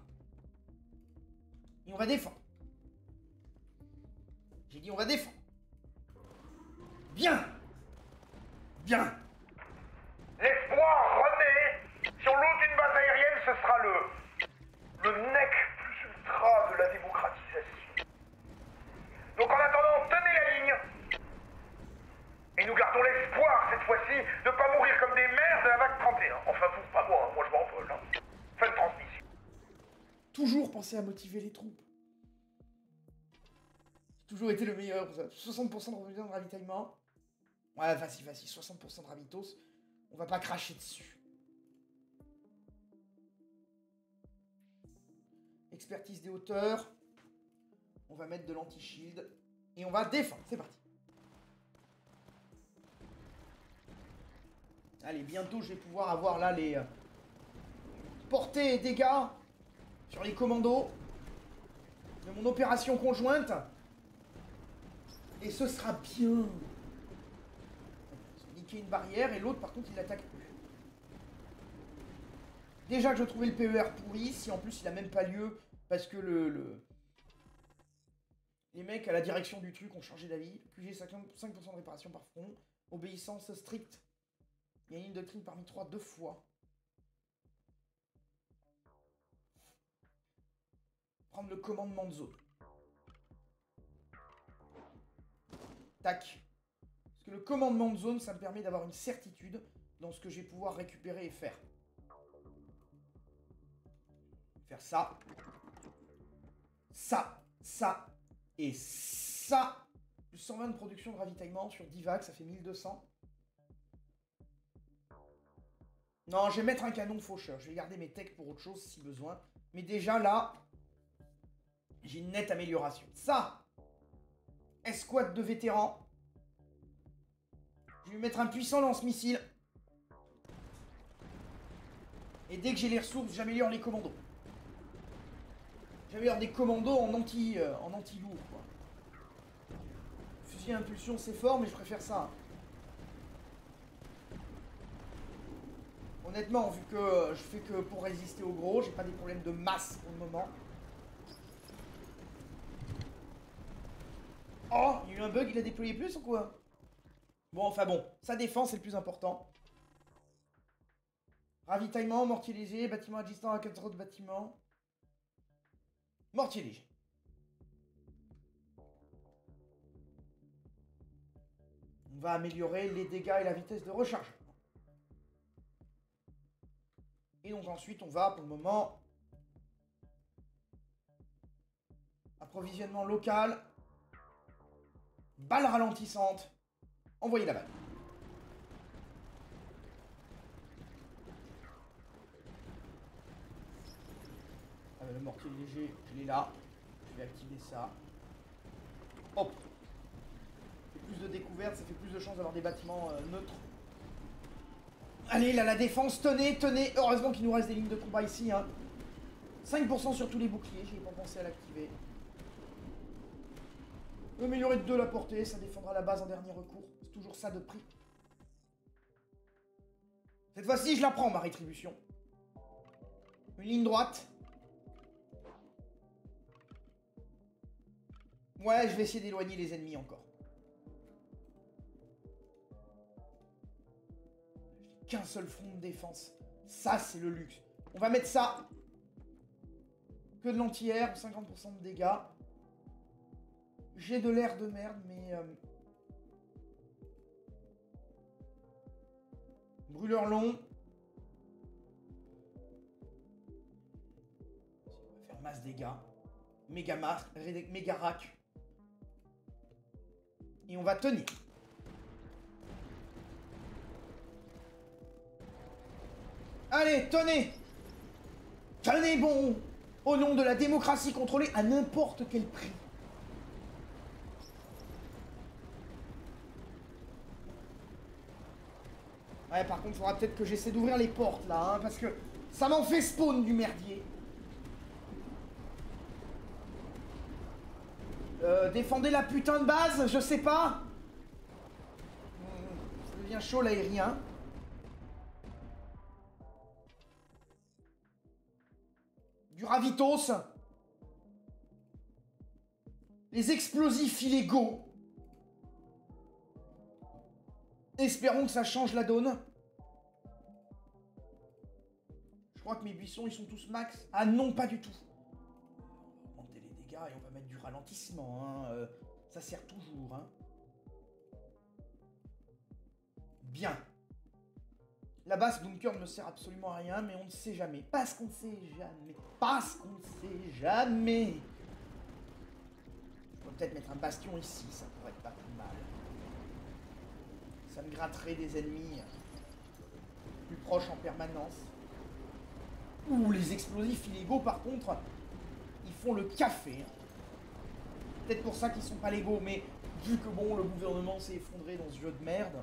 Et on va défendre. J'ai dit on va défendre. Bien! Bien! L'espoir renaît. Si on loot une base aérienne, ce sera le nec plus ultra de la démocratisation. Donc en attendant, tenez la ligne. Et nous gardons l'espoir, cette fois-ci, de pas mourir comme des merdes de la vague 31. Enfin, vous, pas moi, moi je m'envole. Hein. Fin de transmission. Toujours penser à motiver les troupes. J'ai toujours été le meilleur. 60% de ravitaillement. Ouais, vas-y, 60% de ravitos. On va pas cracher dessus. Expertise des hauteurs. On va mettre de l'anti-shield. Et on va défendre. C'est parti. Allez, bientôt je vais pouvoir avoir là les portées et dégâts sur les commandos de mon opération conjointe. Et ce sera bien. niquer une barrière et l'autre par contre il l'attaque plus. Déjà que je trouvais le PER pourri, si en plus il a même pas lieu parce que les mecs à la direction du truc ont changé d'avis. QG 5% de réparation par front. Obéissance stricte. Il y a une doctrine parmi 3 2 fois. Prendre le commandement de zone. Tac. Parce que le commandement de zone, ça me permet d'avoir une certitude dans ce que je vais pouvoir récupérer et faire. Faire ça. Ça. Ça. Et ça. Plus 120 de production de ravitaillement sur 10 vagues, ça fait 1200. Non, je vais mettre un canon faucheur. Je vais garder mes techs pour autre chose si besoin. Mais déjà là, j'ai une nette amélioration. Ça, escouade de vétérans. Je vais lui mettre un puissant lance-missile. Et dès que j'ai les ressources, j'améliore les commandos. J'améliore des commandos en anti-lourd, quoi. Fusil à impulsion, c'est fort, mais je préfère ça. Honnêtement, vu que je fais que pour résister au gros, j'ai pas des problèmes de masse pour le moment. Oh, il y a eu un bug, il a déployé plus ou quoi? Bon, enfin bon, sa défense est le plus important. Ravitaillement, mortier léger, bâtiment adjacent à 4 autres bâtiments. Mortier léger. On va améliorer les dégâts et la vitesse de recharge. Et donc ensuite, on va, pour le moment, approvisionnement local, balle ralentissante, envoyer la balle. Ah, le mortier léger, je l'ai là. Je vais activer ça. Hop. Ça fait plus de découvertes, ça fait plus de chances d'avoir des bâtiments neutres. Allez, là, la défense, tenez, tenez. Heureusement qu'il nous reste des lignes de combat ici. Hein. 5% sur tous les boucliers, j'y ai pas pensé à l'activer. Améliorer de 2 la portée, ça défendra la base en dernier recours. C'est toujours ça de prix. Cette fois-ci, je la prends, ma rétribution. Une ligne droite. Ouais, je vais essayer d'éloigner les ennemis encore. Qu'un seul front de défense. Ça, c'est le luxe. On va mettre ça. Que de l'anti-air, 50% de dégâts. J'ai de l'air de merde, mais... Brûleur long. On va faire masse dégâts. Méga rack. Et on va tenir. Allez, tenez! Tenez bon! Au nom de la démocratie contrôlée à n'importe quel prix. Ouais, par contre, il faudra peut-être que j'essaie d'ouvrir les portes, là, hein, parce que ça m'en fait spawn du merdier. Défendez la putain de base, je sais pas. Ça devient chaud l'aérien. Du ravitos. Les explosifs illégaux. Espérons que ça change la donne. Je crois que mes buissons, ils sont tous max. Ah non, pas du tout. On va augmenter les dégâts et on va mettre du ralentissement. Hein. Ça sert toujours. Hein. Bien. Là-bas, ce bunker ne sert absolument à rien, mais on ne sait jamais. Parce qu'on ne sait jamais. Parce qu'on ne sait jamais. Je peux peut-être mettre un bastion ici, ça pourrait être pas plus mal. Ça me gratterait des ennemis plus proches en permanence. Ouh, les explosifs illégaux, par contre, ils font le café. Hein. Peut-être pour ça qu'ils sont pas légaux, mais vu que bon, le gouvernement s'est effondré dans ce jeu de merde...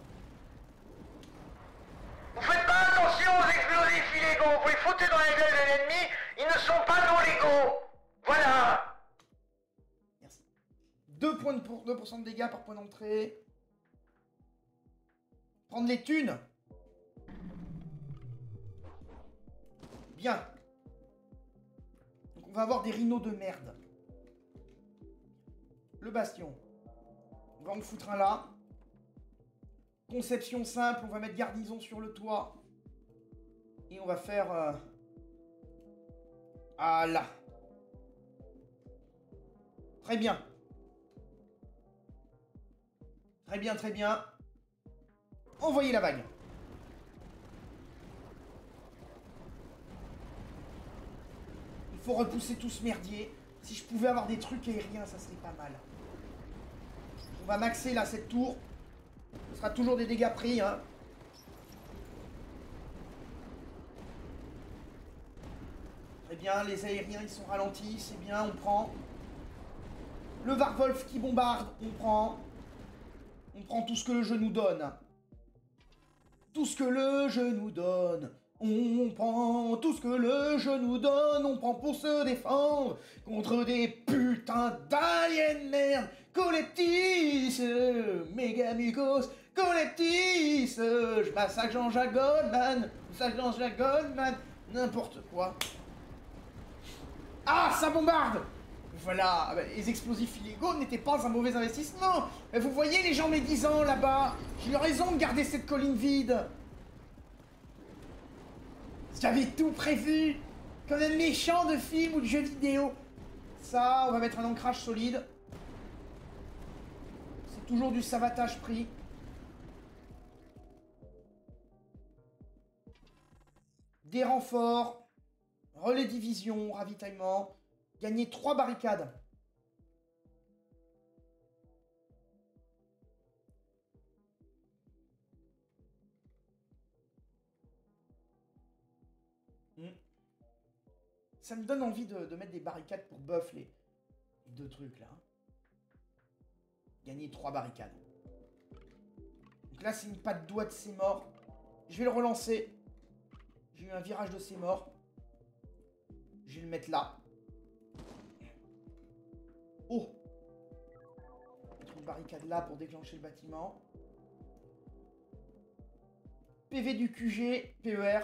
Vous faites pas attention aux explosifs illégaux, vous les foutez dans la gueule de l'ennemi, ils ne sont pas non légaux. Voilà. Merci. 2% de dégâts par point d'entrée. Prendre les thunes. Bien. Donc on va avoir des rhinos de merde. Le bastion. On va en foutre un là. Conception simple, on va mettre garnison sur le toit. Et on va faire... Ah là. Très bien. Très bien, très bien. Envoyez la vague. Il faut repousser tout ce merdier. Si je pouvais avoir des trucs aériens, ça serait pas mal. On va maxer là cette tour. Ce sera toujours des dégâts pris, hein. Très bien, les aériens ils sont ralentis, c'est bien, on prend. Le Warwolf qui bombarde, on prend. On prend tout ce que le jeu nous donne. Tout ce que le jeu nous donne. On prend tout ce que le jeu nous donne. On prend pour se défendre contre des putains d'aliens merde. Collectis, méga mucos, collectis. Je massacre Jean-Jacques Goldman. Je massacre Jean-Jacques Goldman. N'importe quoi. Ah, ça bombarde! Voilà, les explosifs illégaux n'étaient pas un mauvais investissement. Vous voyez les gens médisants là-bas? J'ai eu raison de garder cette colline vide. J'avais tout prévu. Comme un méchant de film ou de jeu vidéo. Ça, on va mettre un ancrage solide. C'est toujours du savatage pris. Des renforts. Relais division, ravitaillement. Gagner 3 barricades. Ça me donne envie de mettre des barricades pour buff les deux trucs là. Gagner 3 barricades. Donc là c'est une patte doigt de c'est mort. Je vais le relancer. J'ai eu un virage de c'est mort. Je vais le mettre là. Oh! Mettre une barricade là pour déclencher le bâtiment. PV du QG, PER.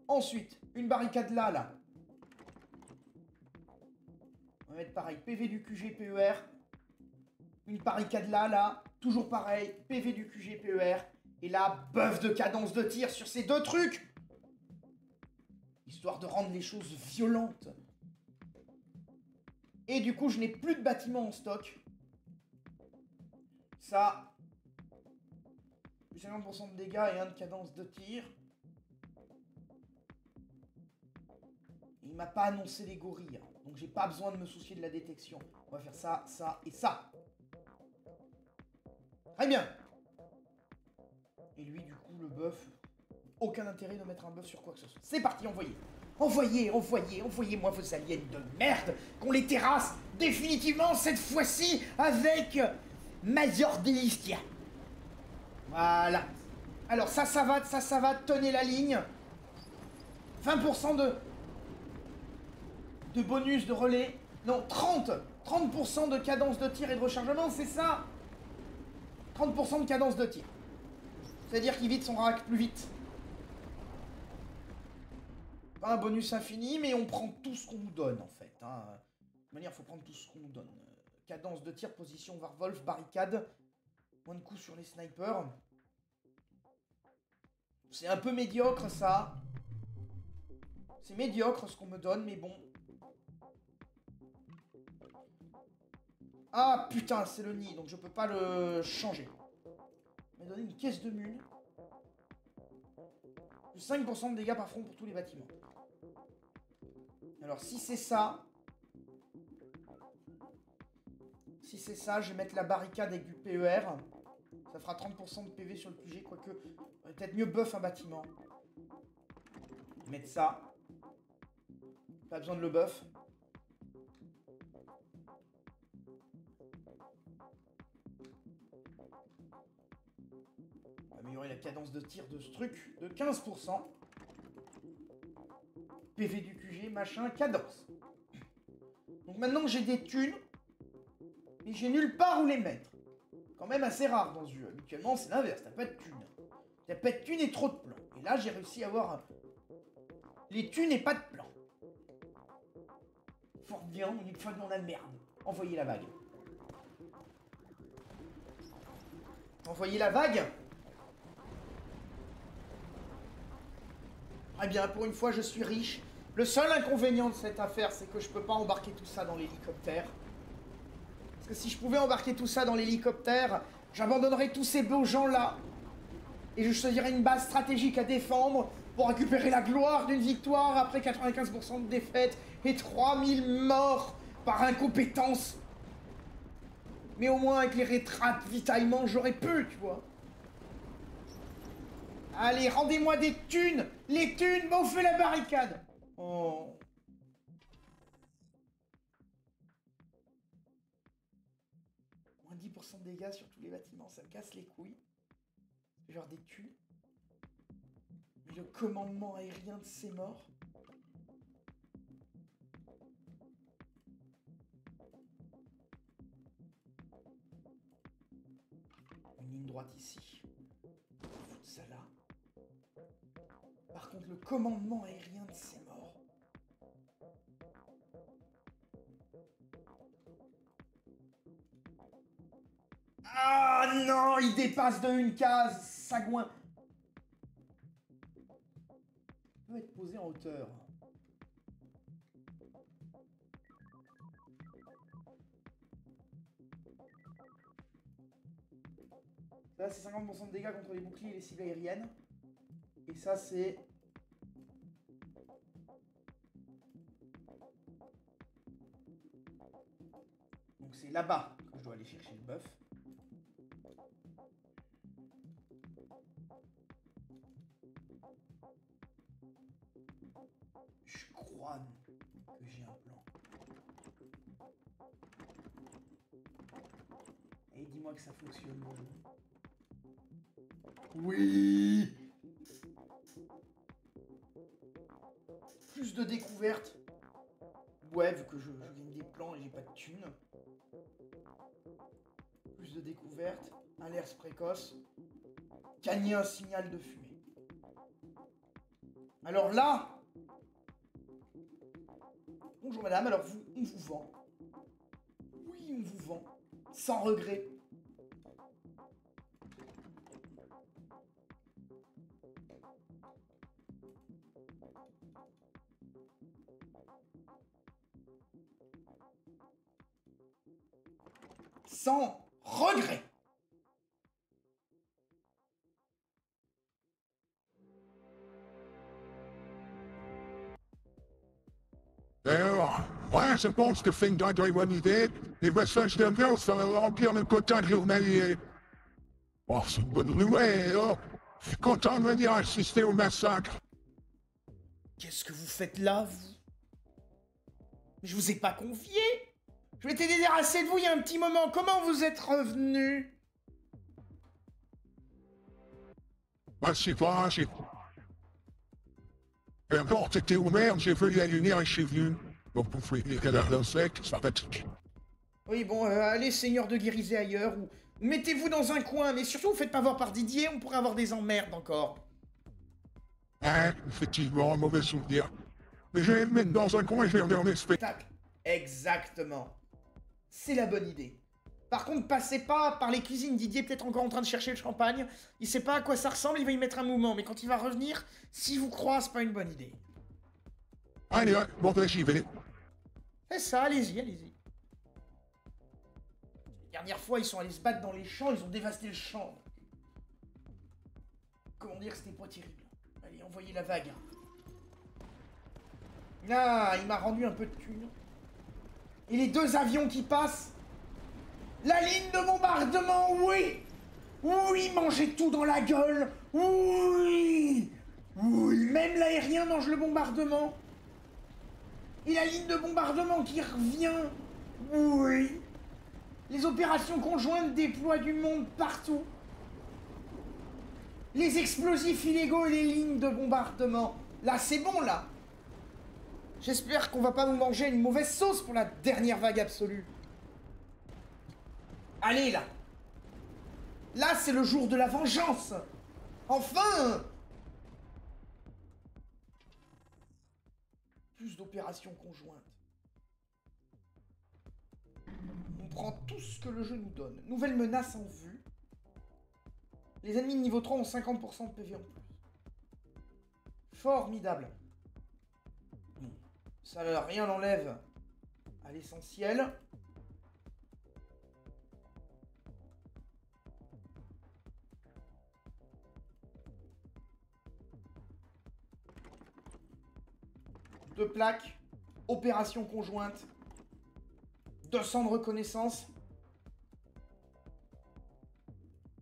Ensuite, une barricade là, là. On va mettre pareil, PV du QG, PER. Une barricade là, là. Toujours pareil, PV du QG, PER. Et là, buff de cadence de tir sur ces deux trucs. Histoire de rendre les choses violentes. Et du coup, je n'ai plus de bâtiments en stock. Ça. Plus 50% de dégâts et 1 de cadence de tir. Et il m'a pas annoncé les gorilles. Donc j'ai pas besoin de me soucier de la détection. On va faire ça, ça et ça. Très bien. Et lui, du coup, le buff. Aucun intérêt de mettre un buff sur quoi que ce soit. C'est parti, envoyez. Envoyez, envoyez, envoyez-moi vos aliens de merde. Qu'on les terrasse définitivement cette fois-ci avec Major Delistia. Voilà. Alors ça va, tenez la ligne. 20% de bonus de relais. Non, 30% de cadence de tir et de rechargement, c'est ça. 30% de cadence de tir. C'est-à-dire qu'il vide son rack plus vite. Pas un bonus infini, mais on prend tout ce qu'on nous donne, en fait. Hein. De toute manière, il faut prendre tout ce qu'on nous donne. Cadence de tir, position Warwolf, barricade. Moins de coups sur les snipers. C'est un peu médiocre, ça. C'est médiocre, ce qu'on me donne, mais bon. Ah, putain, c'est le nid, donc je peux pas le changer. On m'a donné une caisse de mule. Plus 5% de dégâts par front pour tous les bâtiments. Alors, si c'est ça... Si c'est ça, je vais mettre la barricade avec du PER. Ça fera 30% de PV sur le QG, quoique... Peut-être mieux buff un bâtiment. Mettre ça. Pas besoin de le buff. Améliorer la cadence de tir de ce truc de 15%. PV du QG, machin, cadence. Donc maintenant que j'ai des thunes, mais j'ai nulle part où les mettre. quand même assez rare dans ce jeu. Habituellement, c'est l'inverse, t'as pas de thunes. T'as pas de thunes et trop de plans. Et là, j'ai réussi à avoir les thunes et pas de plans. Fort bien, on est une fois dans la merde. Envoyez la vague. Envoyez la vague. Eh bien, pour une fois, je suis riche. Le seul inconvénient de cette affaire, c'est que je peux pas embarquer tout ça dans l'hélicoptère. Parce que si je pouvais embarquer tout ça dans l'hélicoptère, j'abandonnerais tous ces beaux gens-là. Et je choisirais une base stratégique à défendre pour récupérer la gloire d'une victoire après 95% de défaites et 3000 morts par incompétence. Mais au moins, avec les ravitaillements, j'aurais pu, tu vois. Allez, rendez-moi des thunes. Les thunes, bah, on fait la barricade. Oh. Moins 10% de dégâts sur tous les bâtiments, ça me casse les couilles. Genre des thunes. Mais le commandement aérien de ces morts. Une ligne droite ici. Foutre ça là. Par contre, le commandement aérien de ces morts. Ah non, il dépasse de une case, sagouin. Il peut être posé en hauteur. Là, c'est 50% de dégâts contre les boucliers et les cibles aériennes. Et ça, c'est... Donc c'est là-bas que je dois aller chercher le buff. Je crois que j'ai un plan. Et dis-moi que ça fonctionne, mon jeu. Oui! Plus de découvertes. Ouais, vu que je gagne des plans et j'ai pas de thunes. Plus de découvertes. Alerte précoce. Gagner un signal de fumée. Alors là... Bonjour madame, alors vous, on vous vend. Oui, on vous vend. Sans regret. Sans regret. Ouais, je pense que Finn doit avoir une idée. Les messages de Dieu ça va remplir le quota journalier. Oh, c'est une bonne nouvelle, oh. Je suis content de venir assister au massacre. Qu'est-ce que vous faites là, vous? Je vous ai pas confié. Je m'étais débarrassé de vous il y a un petit moment. Comment vous êtes revenu? Bah, c'est pas, c'est... Peu importe, c'était où merde, j'ai vu la lumière et je suis venu. Donc, vous pouvez dire qu'elle a un sec, ça va être... Oui, bon, allez, seigneur de guériser ailleurs, ou mettez-vous dans un coin, mais surtout, vous faites pas voir par Didier, on pourrait avoir des emmerdes encore. Hein, effectivement, un mauvais souvenir. Mais je vais me mettre dans un coin et je vais regarder le spectacle. Exactement. C'est la bonne idée. Par contre, passez pas par les cuisines. Didier est peut-être encore en train de chercher le champagne. Il sait pas à quoi ça ressemble, il va y mettre un mouvement. Mais quand il va revenir, s'il vous croit, c'est pas une bonne idée. Allez, bon, ben, j'y vais. C'est ça, allez-y, allez-y. La dernière fois, ils sont allés se battre dans les champs, ils ont dévasté le champ. Comment dire, c'était pas terrible. Allez, envoyez la vague. Ah, il m'a rendu un peu de thunes. Et les deux avions qui passent. La ligne de bombardement, oui. Oui, mangez tout dans la gueule. Oui. Oui, même l'aérien mange le bombardement. Et la ligne de bombardement qui revient. Oui. Les opérations conjointes déploient du monde partout. Les explosifs illégaux et les lignes de bombardement. Là, c'est bon, là. J'espère qu'on va pas nous manger une mauvaise sauce pour la dernière vague absolue. Allez, là. Là, c'est le jour de la vengeance. Enfin! Plus d'opérations conjointes. On prend tout ce que le jeu nous donne. Nouvelle menace en vue. Les ennemis de niveau 3 ont 50% de PV en plus. Formidable. Bon, ça rien n'enlève à l'essentiel. Deux plaques, opération conjointe, 200 de reconnaissance,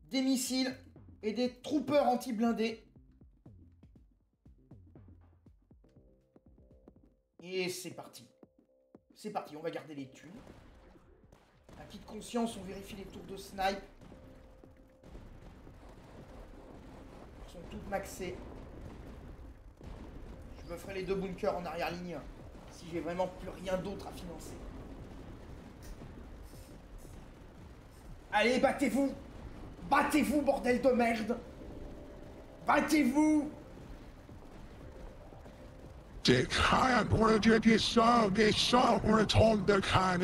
des missiles et des troopers anti-blindés. Et c'est parti. C'est parti, on va garder les thunes. À petite conscience, on vérifie les tours de snipe. Elles sont toutes maxées. Je me ferai les 2 bunkers en arrière-ligne si j'ai vraiment plus rien d'autre à financer. Allez, battez-vous! Battez-vous, bordel de merde! Battez-vous! Det kan borde de så, det så rundt det kan.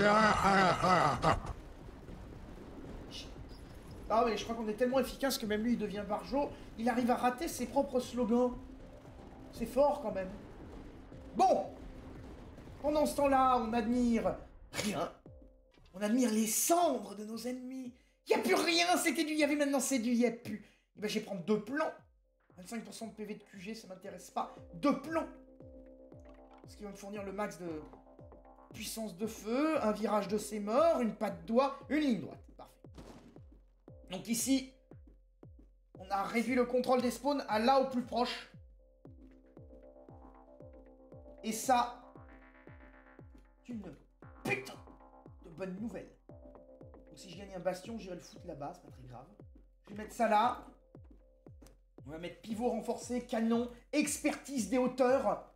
Ah mais je crois qu'on est tellement efficace que même lui il devient barjot. Il arrive à rater ses propres slogans. C'est fort quand même. Bon! Pendant ce temps-là, on admire rien. On admire les cendres de nos ennemis. Il n'y a plus rien, c'était du... Il y avait maintenant c'est du... Il n'y a plus. Et ben je vais prendre 2 plans. 25% de PV de QG, ça m'intéresse pas. 2 plans. Ce qui va me fournir le max de puissance de feu, un virage de ses morts, une patte doigt, une ligne droite. Parfait. Donc ici, on a réduit le contrôle des spawns à là au plus proche. Et ça, c'est une putain de bonne nouvelle. Donc si je gagne un bastion, j'irai le foutre là-bas, c'est pas très grave. Je vais mettre ça là. On va mettre pivot renforcé, canon, expertise des hauteurs.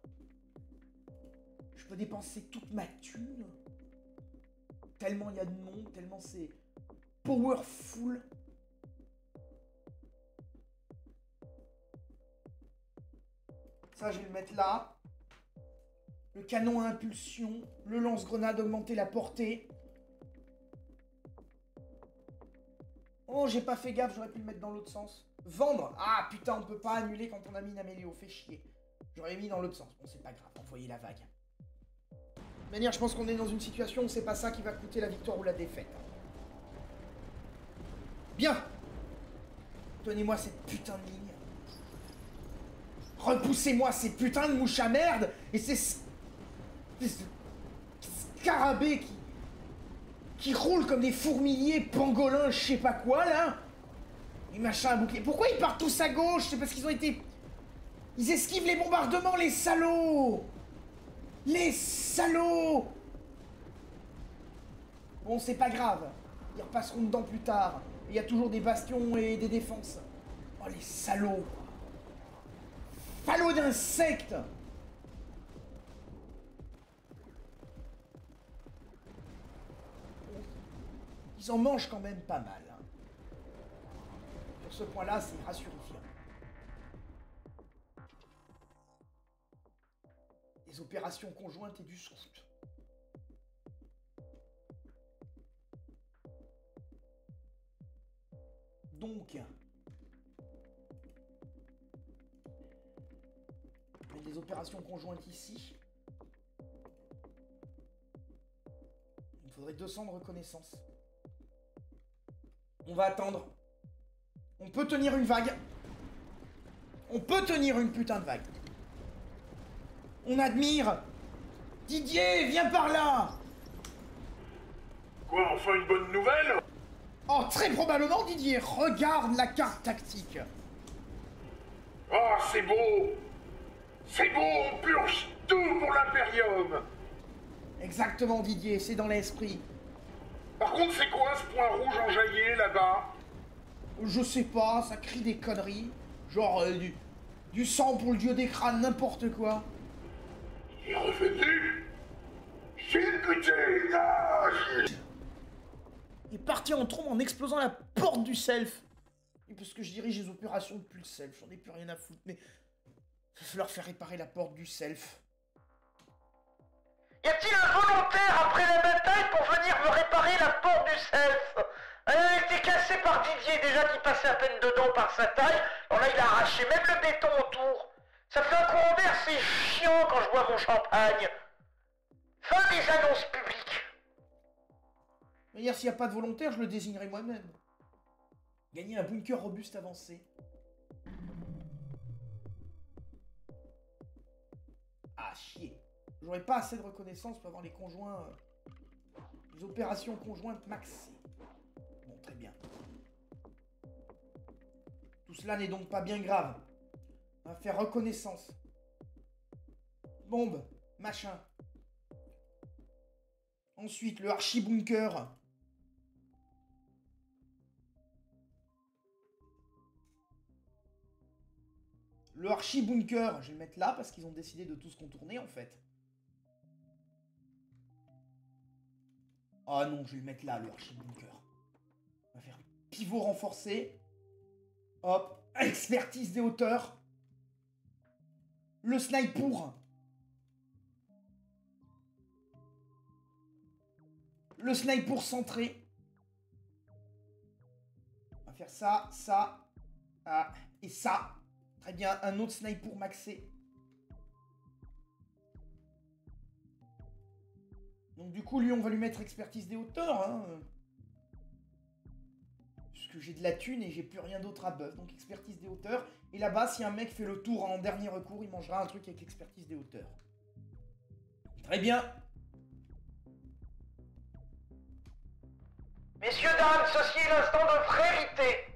Je peux dépenser toute ma thune. Tellement il y a de monde, tellement c'est powerful. Ça, je vais le mettre là. Le canon à impulsion. Le lance-grenade, augmenter la portée. Oh, j'ai pas fait gaffe, j'aurais pu le mettre dans l'autre sens. Vendre. Ah, putain, on peut pas annuler quand on a mis une améléo. Fait chier. J'aurais mis dans l'autre sens. Bon, c'est pas grave. Envoyez la vague. De manière, je pense qu'on est dans une situation où c'est pas ça qui va coûter la victoire ou la défaite. Bien. Donnez-moi cette putain de ligne. Repoussez-moi ces putains de mouches à merde et ces scarabées qui roulent comme des fourmiliers pangolins, je sais pas quoi, là. Les machins à bouclier. Pourquoi ils partent tous à gauche? C'est parce qu'ils ont été... Ils esquivent les bombardements, les salauds. Les salauds! Bon, c'est pas grave. Ils repasseront dedans plus tard. Il y a toujours des bastions et des défenses. Oh, les salauds! Salauds d'insectes! Ils en mangent quand même pas mal. Hein. Sur ce point-là, c'est rassurifiant. Des opérations conjointes et du scout. Donc, on a des opérations conjointes ici. Il me faudrait 200 de reconnaissance. On va attendre. On peut tenir une vague. On peut tenir une putain de vague. On admire. Didier, viens par là. Quoi, enfin une bonne nouvelle? Oh, très probablement, Didier. Regarde la carte tactique. Ah, c'est beau. C'est beau, on purge tout pour l'Imperium. Exactement, Didier, c'est dans l'esprit. Par contre, c'est quoi ce point rouge enjaillé là-bas? Je sais pas, ça crie des conneries. Genre du sang pour le dieu des crânes, n'importe quoi. Il est revenu. J'ai Il est parti en trombe en explosant la porte du self. Oui, parce que je dirige les opérations depuis le self, j'en ai plus rien à foutre, mais... il va falloir faire réparer la porte du self. Y a-t-il un volontaire après la bataille pour venir me réparer la porte du self? Elle a été cassée par Didier, déjà qui passait à peine dedans par sa taille. Alors là, il a arraché même le béton autour. Ça fait un courant d'air, c'est chiant quand je bois mon champagne. Fin des annonces publiques. Mais hier, s'il n'y a pas de volontaire, je le désignerai moi-même. Gagner un bunker robuste avancé. Ah, chier. J'aurais pas assez de reconnaissance pour avoir les conjoints... les opérations conjointes maxées. Bon, très bien. Tout cela n'est donc pas bien grave. On va faire reconnaissance. Bombe, machin. Ensuite, le archi-bunker. Le archi-bunker, je vais le mettre là parce qu'ils ont décidé de tous contourner en fait. Ah non, je vais le mettre là, le archi-bunker. On va faire pivot renforcé. Hop, expertise des hauteurs. Le sniper. Le sniper centré. On va faire ça, ça, et ça. Très bien, un autre sniper maxé. Donc du coup, lui, on va lui mettre expertise des hauteurs. Hein. Puisque j'ai de la thune et j'ai plus rien d'autre à buff. Donc expertise des hauteurs. Et là-bas, si un mec fait le tour en dernier recours, il mangera un truc avec l'expertise des hauteurs. Très bien. Messieurs, dames, ceci est l'instant de vérité.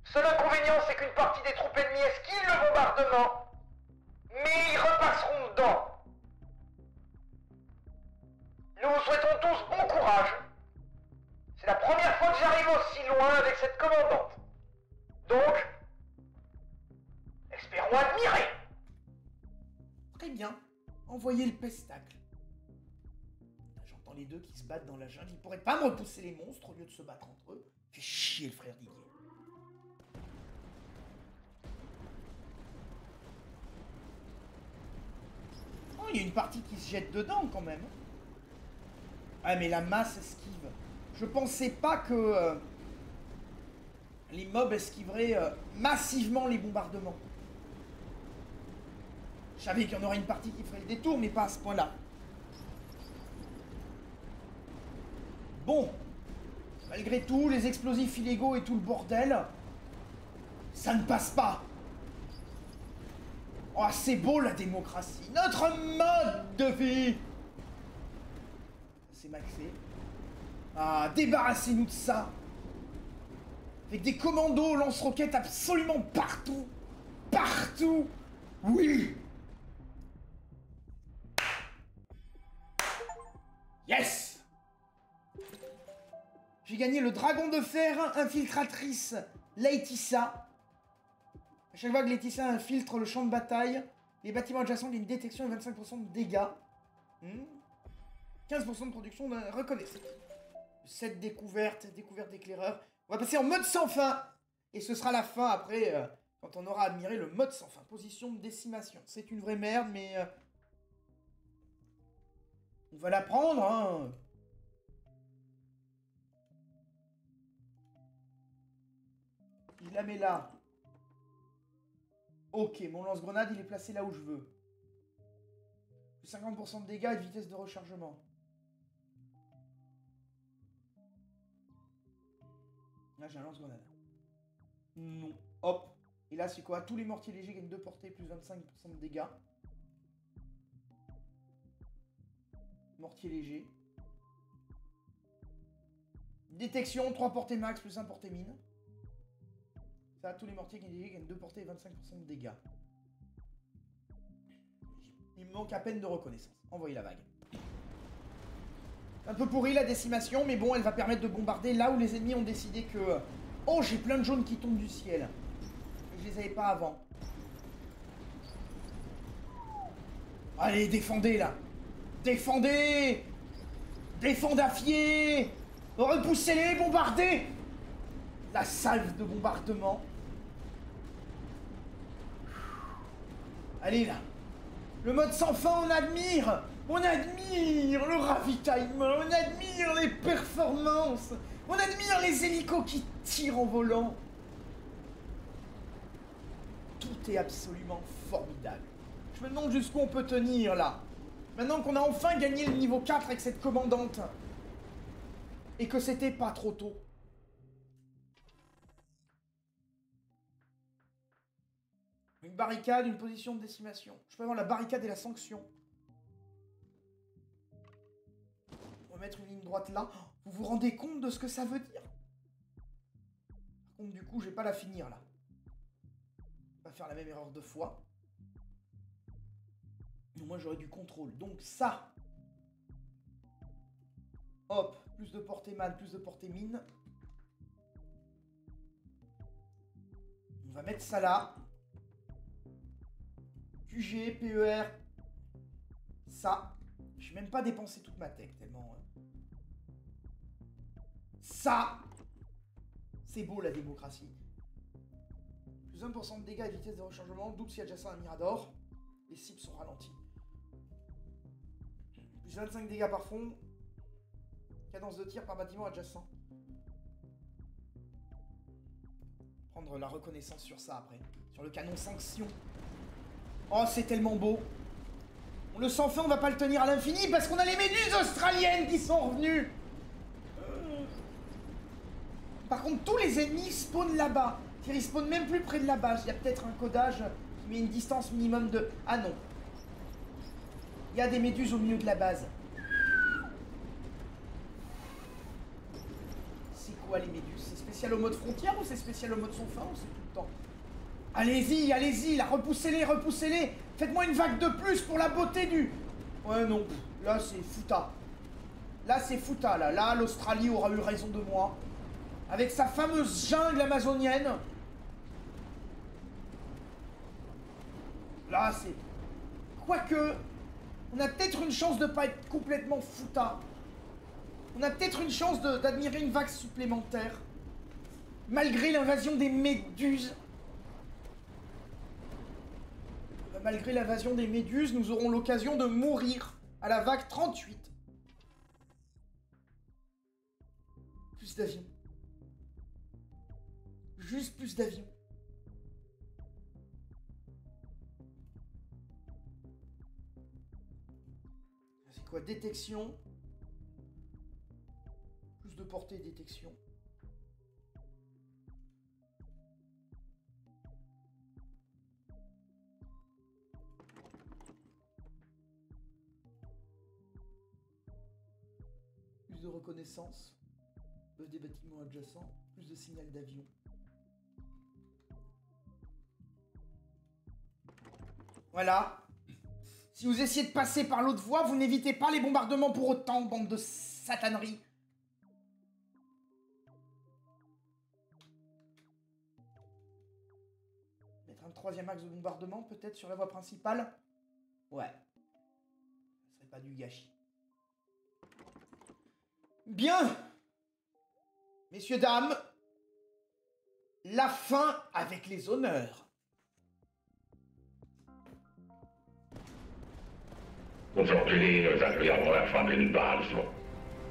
Seul inconvénient, c'est qu'une partie des troupes ennemies esquivent le bombardement, mais ils repasseront dedans. Nous vous souhaitons tous bon courage. C'est la première fois que j'arrive aussi loin avec cette commandante. Donc, espérons admirer. Très bien. Envoyez le pestacle. J'entends les deux qui se battent dans la jungle. Ils pourraient pas me repousser les monstres au lieu de se battre entre eux. Fait chier le frère Didier. Oh, il y a une partie qui se jette dedans quand même. Ah mais la masse esquive. Je pensais pas que les mobs esquiveraient massivement les bombardements. Je savais qu'il y en aurait une partie qui ferait le détour, mais pas à ce point-là. Bon. Malgré tout, les explosifs illégaux et tout le bordel, ça ne passe pas. Oh, c'est beau la démocratie. Notre mode de vie. C'est maxé. Ah, débarrassez-nous de ça. Avec des commandos lance-roquettes absolument partout. Partout. Oui. Yes. J'ai gagné le dragon de fer, infiltratrice Laetitia. À chaque fois que Laetitia infiltre le champ de bataille, les bâtiments adjacents ont une détection et 25% de dégâts. 15% de production de reconnaissance. 7 découvertes, découverte d'éclaireur. On va passer en mode sans fin. Et ce sera la fin après, quand on aura admiré le mode sans fin. Position de décimation. C'est une vraie merde, mais... on va la prendre, hein. Je la mets là. Ok, mon lance-grenade, il est placé là où je veux. 50% de dégâts et de vitesse de rechargement. Là, j'ai un lance-grenade. Non. Hop. Et là, c'est quoi? Tous les mortiers légers gagnent 2 portées plus 25% de dégâts. Mortier léger. Détection, 3 portées max plus 1 portée mine. Ça, tous les mortiers légers gagnent 2 portées et 25% de dégâts. Il me manque à peine de reconnaissance. Envoyez la vague. Un peu pourri la décimation, mais bon, elle va permettre de bombarder là où les ennemis ont décidé que... Oh, j'ai plein de jaunes qui tombent du ciel. Et je les avais pas avant. Allez, défendez là. Défendez. Défendafiez. Repoussez-les, bombardez. la salve de bombardement. Allez là. Le mode sans fin, on admire. On admire le ravitaillement. On admire les performances. On admire les hélicos qui tirent en volant. Tout est absolument formidable. Je me demande jusqu'où on peut tenir là. Maintenant qu'on a enfin gagné le niveau 4 avec cette commandante. Et que c'était pas trop tôt. Une barricade, une position de décimation. Je peux avoir la barricade et la sanction. On va mettre une ligne droite là. Vous vous rendez compte de ce que ça veut dire? Par contre, du coup, je vais pas la finir là. On va faire la même erreur 2 fois. Moi, j'aurais du contrôle. Donc ça. Hop, plus de portée man, plus de portée mine. On va mettre ça là. QG, PER. Ça. Je vais même pas dépenser toute ma tech tellement. Ça. C'est beau la démocratie. Plus 1% de dégâts et vitesse de rechargement. Double si adjacent à un Mirador. Les cibles sont ralenties. Plus 25 dégâts par fond. Cadence de tir par bâtiment adjacent. Prendre la reconnaissance sur ça après. Sur le canon sanction. Oh, c'est tellement beau. On le sent fait, on va pas le tenir à l'infini parce qu'on a les méduses australiennes qui sont revenues. Par contre, tous les ennemis spawnent là-bas. Ils spawnent même plus près de la base. Il y a peut-être un codage qui met une distance minimum de... Ah non. Il y a des méduses au milieu de la base. C'est quoi les méduses? C'est spécial au mode frontière ou c'est spécial au mode sans fin ou c'est tout le temps? Allez-y, allez-y, là, repoussez-les, repoussez-les. Faites-moi une vague de plus pour la beauté du... Ouais, non, là, c'est fouta. Là, c'est fouta, là. Là, l'Australie aura eu raison de moi. Avec sa fameuse jungle amazonienne. Là, c'est... Quoique, on a peut-être une chance de pas être complètement fouta. On a peut-être une chance d'admirer une vague supplémentaire. Malgré l'invasion des méduses. Malgré l'invasion des méduses, nous aurons l'occasion de mourir à la vague 38. Plus d'avions. Juste plus d'avions. C'est quoi? Détection. Plus de portée et détection. Plus de reconnaissance. Plus des bâtiments adjacents. Plus de signal d'avion. Voilà. Si vous essayez de passer par l'autre voie, vous n'évitez pas les bombardements pour autant, bande de sataneries. Mettre un troisième axe de bombardement, peut-être, sur la voie principale. Ouais. Ce serait pas du gâchis. Bien. Messieurs, dames. La fin avec les honneurs. Aujourd'hui, nous accueillons la fin d'une base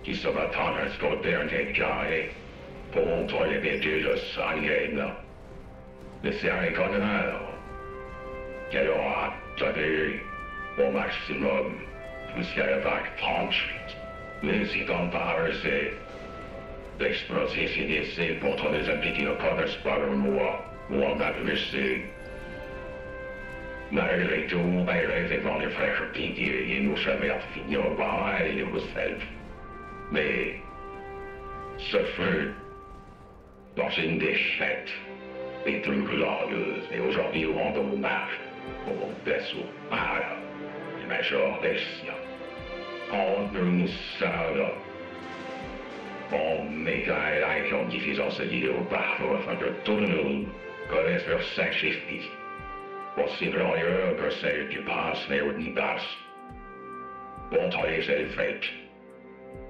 qui se va tendre jusqu'au dernier carré pour montrer les méduses australiennes. Les séries honneur qu'elle aura tenu au maximum jusqu'à la vague 38, n'hésitant pas à essayer d'exploser ces décès contre les impliqués au Codex Mois ou en Afrique. Malgré tout, malgré les vents de fraîche pitié, nous savons finir par aller au self. Mais ce fut dans une défaite des plus glorieuses, et aujourd'hui nous rendons hommage au vaisseau Mara, du Major Dessia. En une seule, en méga-élection diffusant ce vidéo partout afin que tous nous connaissent leur sacrifice. Aussi glorieux que celle du passe Néodibas, contre les Helvètes,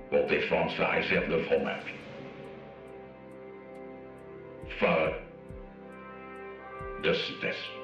pour défendre sa réserve de fromage. feu de Sudest.